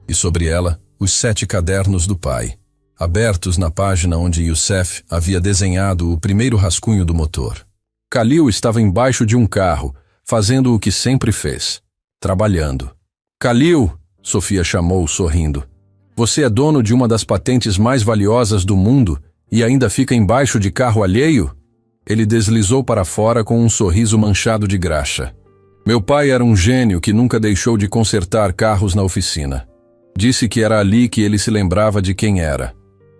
e sobre ela, os 7 cadernos do pai, abertos na página onde Youssef havia desenhado o primeiro rascunho do motor. Khalil estava embaixo de um carro, fazendo o que sempre fez, trabalhando. Khalil, Sofia chamou, sorrindo. Você é dono de uma das patentes mais valiosas do mundo e ainda fica embaixo de carro alheio? Ele deslizou para fora com um sorriso manchado de graxa. Meu pai era um gênio que nunca deixou de consertar carros na oficina. Disse que era ali que ele se lembrava de quem era.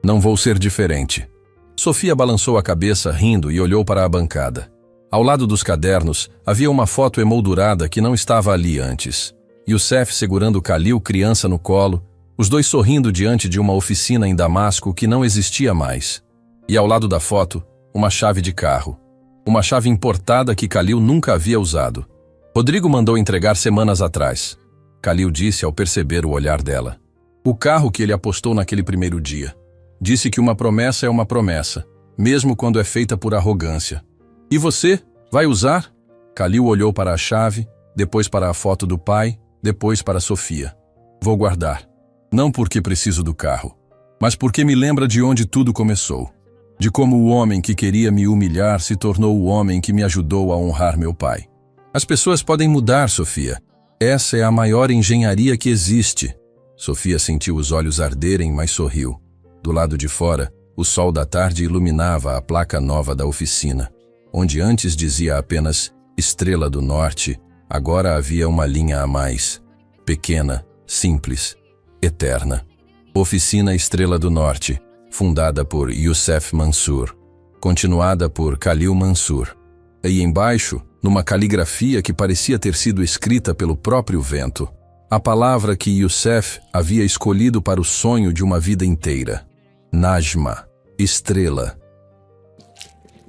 Não vou ser diferente. Sofia balançou a cabeça rindo e olhou para a bancada. Ao lado dos cadernos, havia uma foto emoldurada que não estava ali antes. Youssef segurando Khalil criança no colo, os dois sorrindo diante de uma oficina em Damasco que não existia mais. E ao lado da foto, uma chave de carro. Uma chave importada que Khalil nunca havia usado. Rodrigo mandou entregar semanas atrás. Khalil disse ao perceber o olhar dela. O carro que ele apostou naquele primeiro dia. Disse que uma promessa é uma promessa, mesmo quando é feita por arrogância. E você? Vai usar? Khalil olhou para a chave, depois para a foto do pai, depois para Sofia. Vou guardar. Não porque preciso do carro, mas porque me lembra de onde tudo começou. De como o homem que queria me humilhar se tornou o homem que me ajudou a honrar meu pai. As pessoas podem mudar, Sofia. Essa é a maior engenharia que existe. Sofia sentiu os olhos arderem, mas sorriu. Do lado de fora, o sol da tarde iluminava a placa nova da oficina. Onde antes dizia apenas Estrela do Norte, agora havia uma linha a mais. Pequena, simples, eterna. Oficina Estrela do Norte, fundada por Youssef Mansour, continuada por Khalil Mansour. E embaixo, numa caligrafia que parecia ter sido escrita pelo próprio vento, a palavra que Youssef havia escolhido para o sonho de uma vida inteira. Najma, estrela.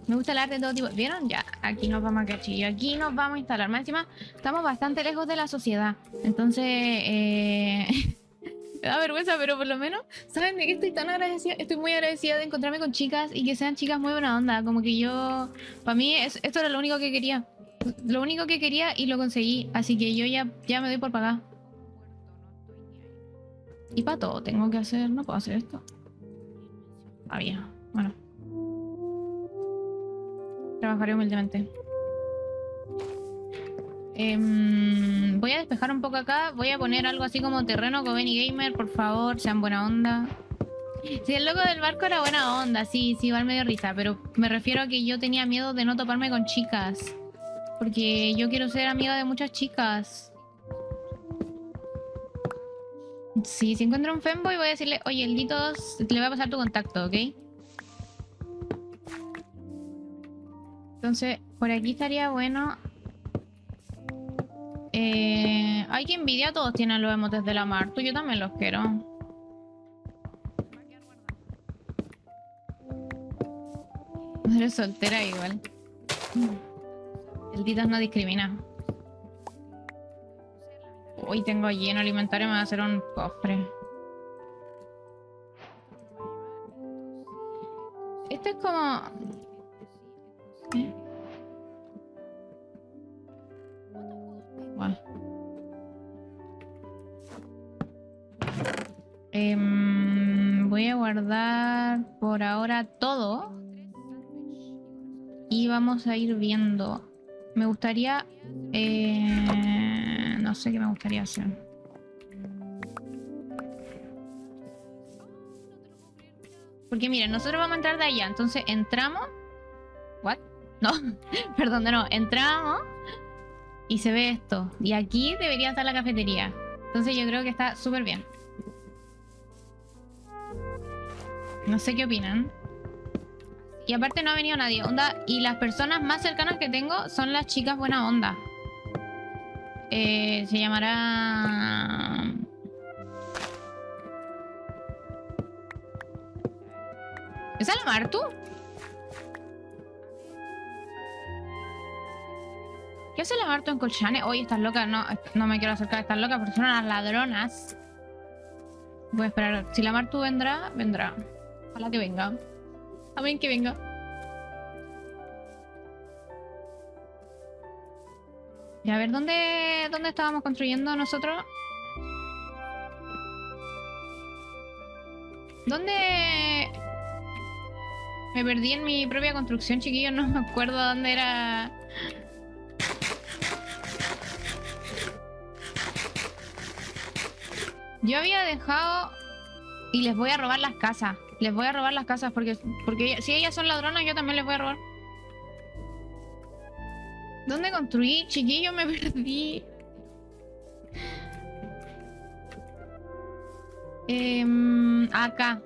Me gusta el arte de todo tipo. ¿Vieron? Ya, aquí nos vamos a cachillo. Aquí nos vamos a instalar. Más encima, estamos bastante lejos de la sociedad. Entonces, me da vergüenza, pero por lo menos, ¿saben de qué estoy tan agradecida? Estoy muy agradecida de encontrarme con chicas y que sean chicas muy buena onda. Como que yo, para mí, esto era lo único que quería. Lo único que quería y lo conseguí. Así que yo ya me doy por pagar. Y para todo tengo que hacer, no puedo hacer esto. Ah, bien. Bueno. Trabajaré humildemente. Voy a despejar un poco acá. Voy a poner algo así como terreno con Benny Gamer, por favor, sean buena onda. Sí, el loco del barco era buena onda, sí, igual me dio risa, pero me refiero a que yo tenía miedo de no toparme con chicas. Porque yo quiero ser amiga de muchas chicas. Sí, si encuentro un femboy voy a decirle, oye, el Litos, le voy a pasar tu contacto, ¿ok? Entonces, por aquí estaría bueno. Ay, que envidia, todos tienen los emotes de la mar. Tú, yo también los quiero. Eres soltera igual. El Titas no discrimina. Hoy tengo lleno alimentario, me va a hacer un cofre. Esto es como... Bueno. Voy a guardar por ahora todo. Y vamos a ir viendo. Me gustaría... no sé qué me gustaría hacer. Porque miren, nosotros vamos a entrar de allá. Entonces entramos... ¿What? No, perdón, no. Entramos y se ve esto. Y aquí debería estar la cafetería. Entonces yo creo que está súper bien. No sé qué opinan. Y aparte no ha venido nadie. Onda, y las personas más cercanas que tengo son las chicas buena onda. Se llamará... ¿Es la Martu? ¿Qué hace la Martu en Colchane? Oye, estás loca. No, no me quiero acercar a estas locas porque son unas ladronas. Voy a esperar. Si la Martu vendrá, vendrá. Ojalá que venga. Amén, que venga. Y a ver, ¿dónde estábamos construyendo nosotros? ¿Dónde...? Me perdí en mi propia construcción, chiquillos. No me acuerdo dónde era... Yo había dejado... Y les voy a robar las casas. Les voy a robar las casas porque si ellas son ladronas, yo también les voy a robar. ¿Dónde construí? Chiquillo, me perdí. Acá.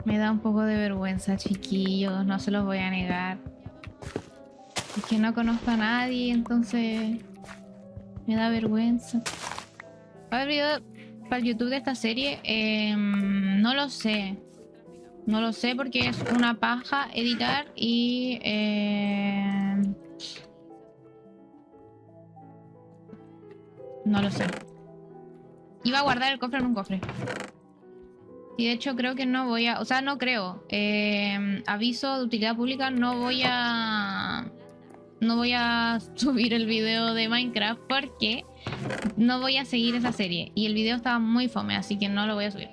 Me da un poco de vergüenza, chiquillos, no se los voy a negar. Es que no conozco a nadie, entonces me da vergüenza. ¿Va a haber video para el YouTube de esta serie? No lo sé. No lo sé porque es una paja editar y... no lo sé. Iba a guardar el cofre en un cofre. Y de hecho creo que no voy a... O sea, no creo. Aviso de utilidad pública, no voy a subir el video de Minecraft porque no voy a seguir esa serie. Y el video estaba muy fome, así que no lo voy a subir.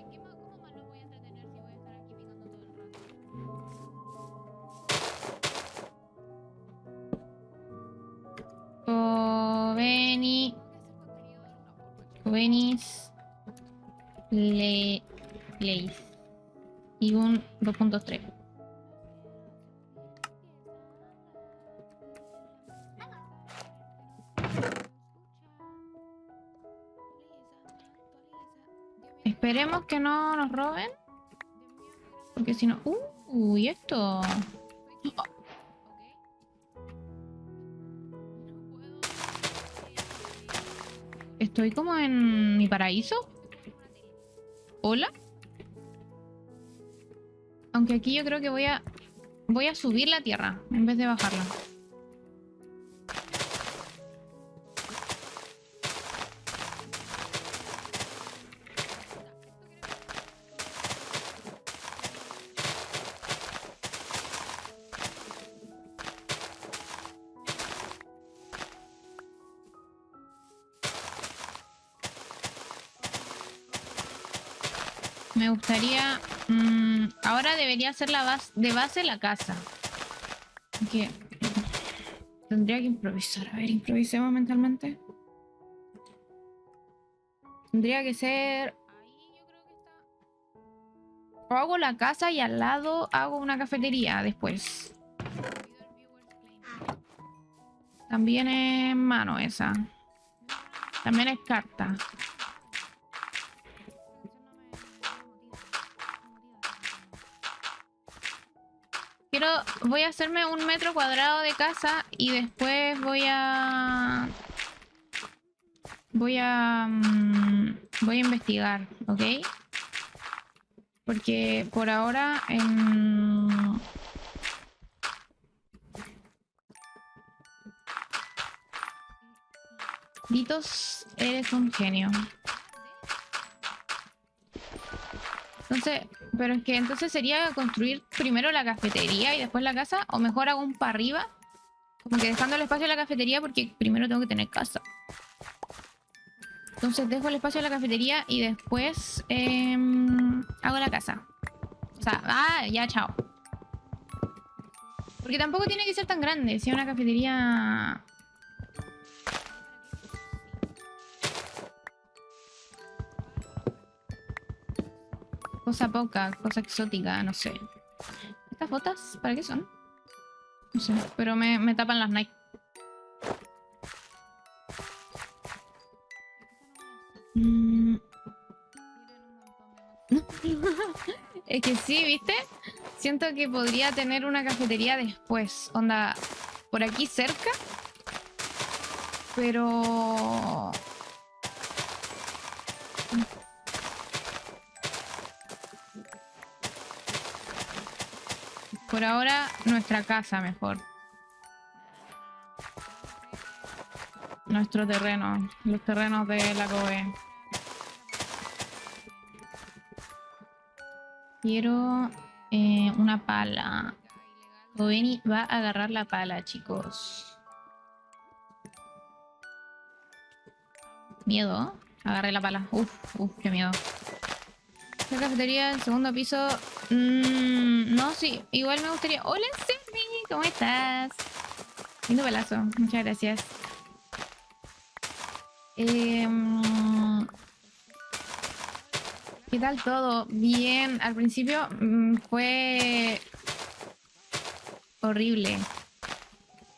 Covenis Leis y un 2.3. Esperemos que no nos roben. Porque si no... Uy, esto... Estoy como en mi paraíso. ¿Hola? Aunque aquí yo creo que voy a subir la tierra en vez de bajarla. Me gustaría... ahora debería ser de base la casa. Que tendría que improvisar. A ver, improvisemos mentalmente. Tendría que ser... O hago la casa y al lado hago una cafetería después. También es mano esa. También es carta. Voy a hacerme 1 metro cuadrado de casa y después voy a investigar, ¿ok? Porque por ahora Ditos, eres un genio. Entonces, pero es que entonces sería construir primero la cafetería y después la casa, o mejor hago un para arriba, como que dejando el espacio de la cafetería porque primero tengo que tener casa. Entonces dejo el espacio de la cafetería y después hago la casa. O sea, ya, chao. Porque tampoco tiene que ser tan grande, si es una cafetería... Cosa poca, cosa exótica, no sé. ¿Estas botas para qué son? No sé, pero me tapan las Nike. Es que sí, ¿viste? Siento que podría tener una cafetería después. Onda, por aquí cerca. Pero... por ahora, nuestra casa mejor. Nuestro terreno. Los terrenos de la COE. Quiero una pala. Oveni va a agarrar la pala, chicos. Miedo. Agarré la pala. Uf, qué miedo. La cafetería, el segundo piso. No, sí. Igual me gustaría... Hola, Sermi. ¿Cómo estás? Lindo palazo. Muchas gracias. ¿Qué tal todo? Bien. Al principio fue horrible.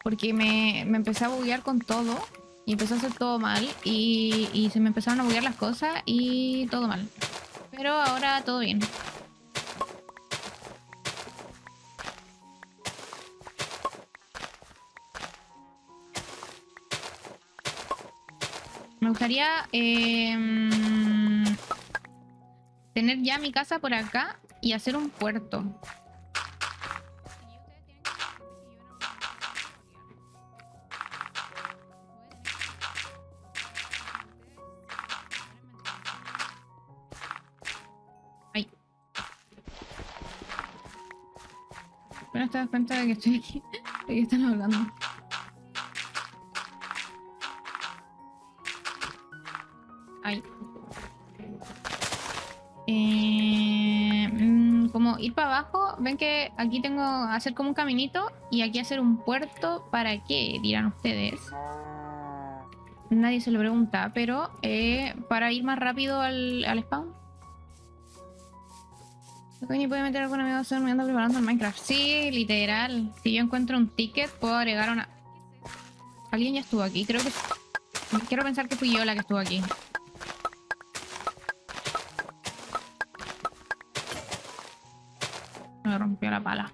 Porque me empecé a buguear con todo. Y empezó a hacer todo mal. Y se me empezaron a buguear las cosas. Y todo mal. Pero ahora todo bien. Me gustaría tener ya mi casa por acá y hacer un puerto. Ay. Pero te das cuenta de que estoy aquí. ¿De qué están hablando? Ay. Como ir para abajo, ven que aquí tengo hacer como un caminito y aquí hacer un puerto. ¿Para qué? Dirán ustedes. Nadie se lo pregunta, pero para ir más rápido al spawn. ¿Ni puede meter algún amigo a hacer? Me ando preparando el Minecraft. Sí, literal. Si yo encuentro un ticket, puedo agregar una... Alguien ya estuvo aquí, creo que... Quiero pensar que fui yo la que estuvo aquí. Me rompió la pala.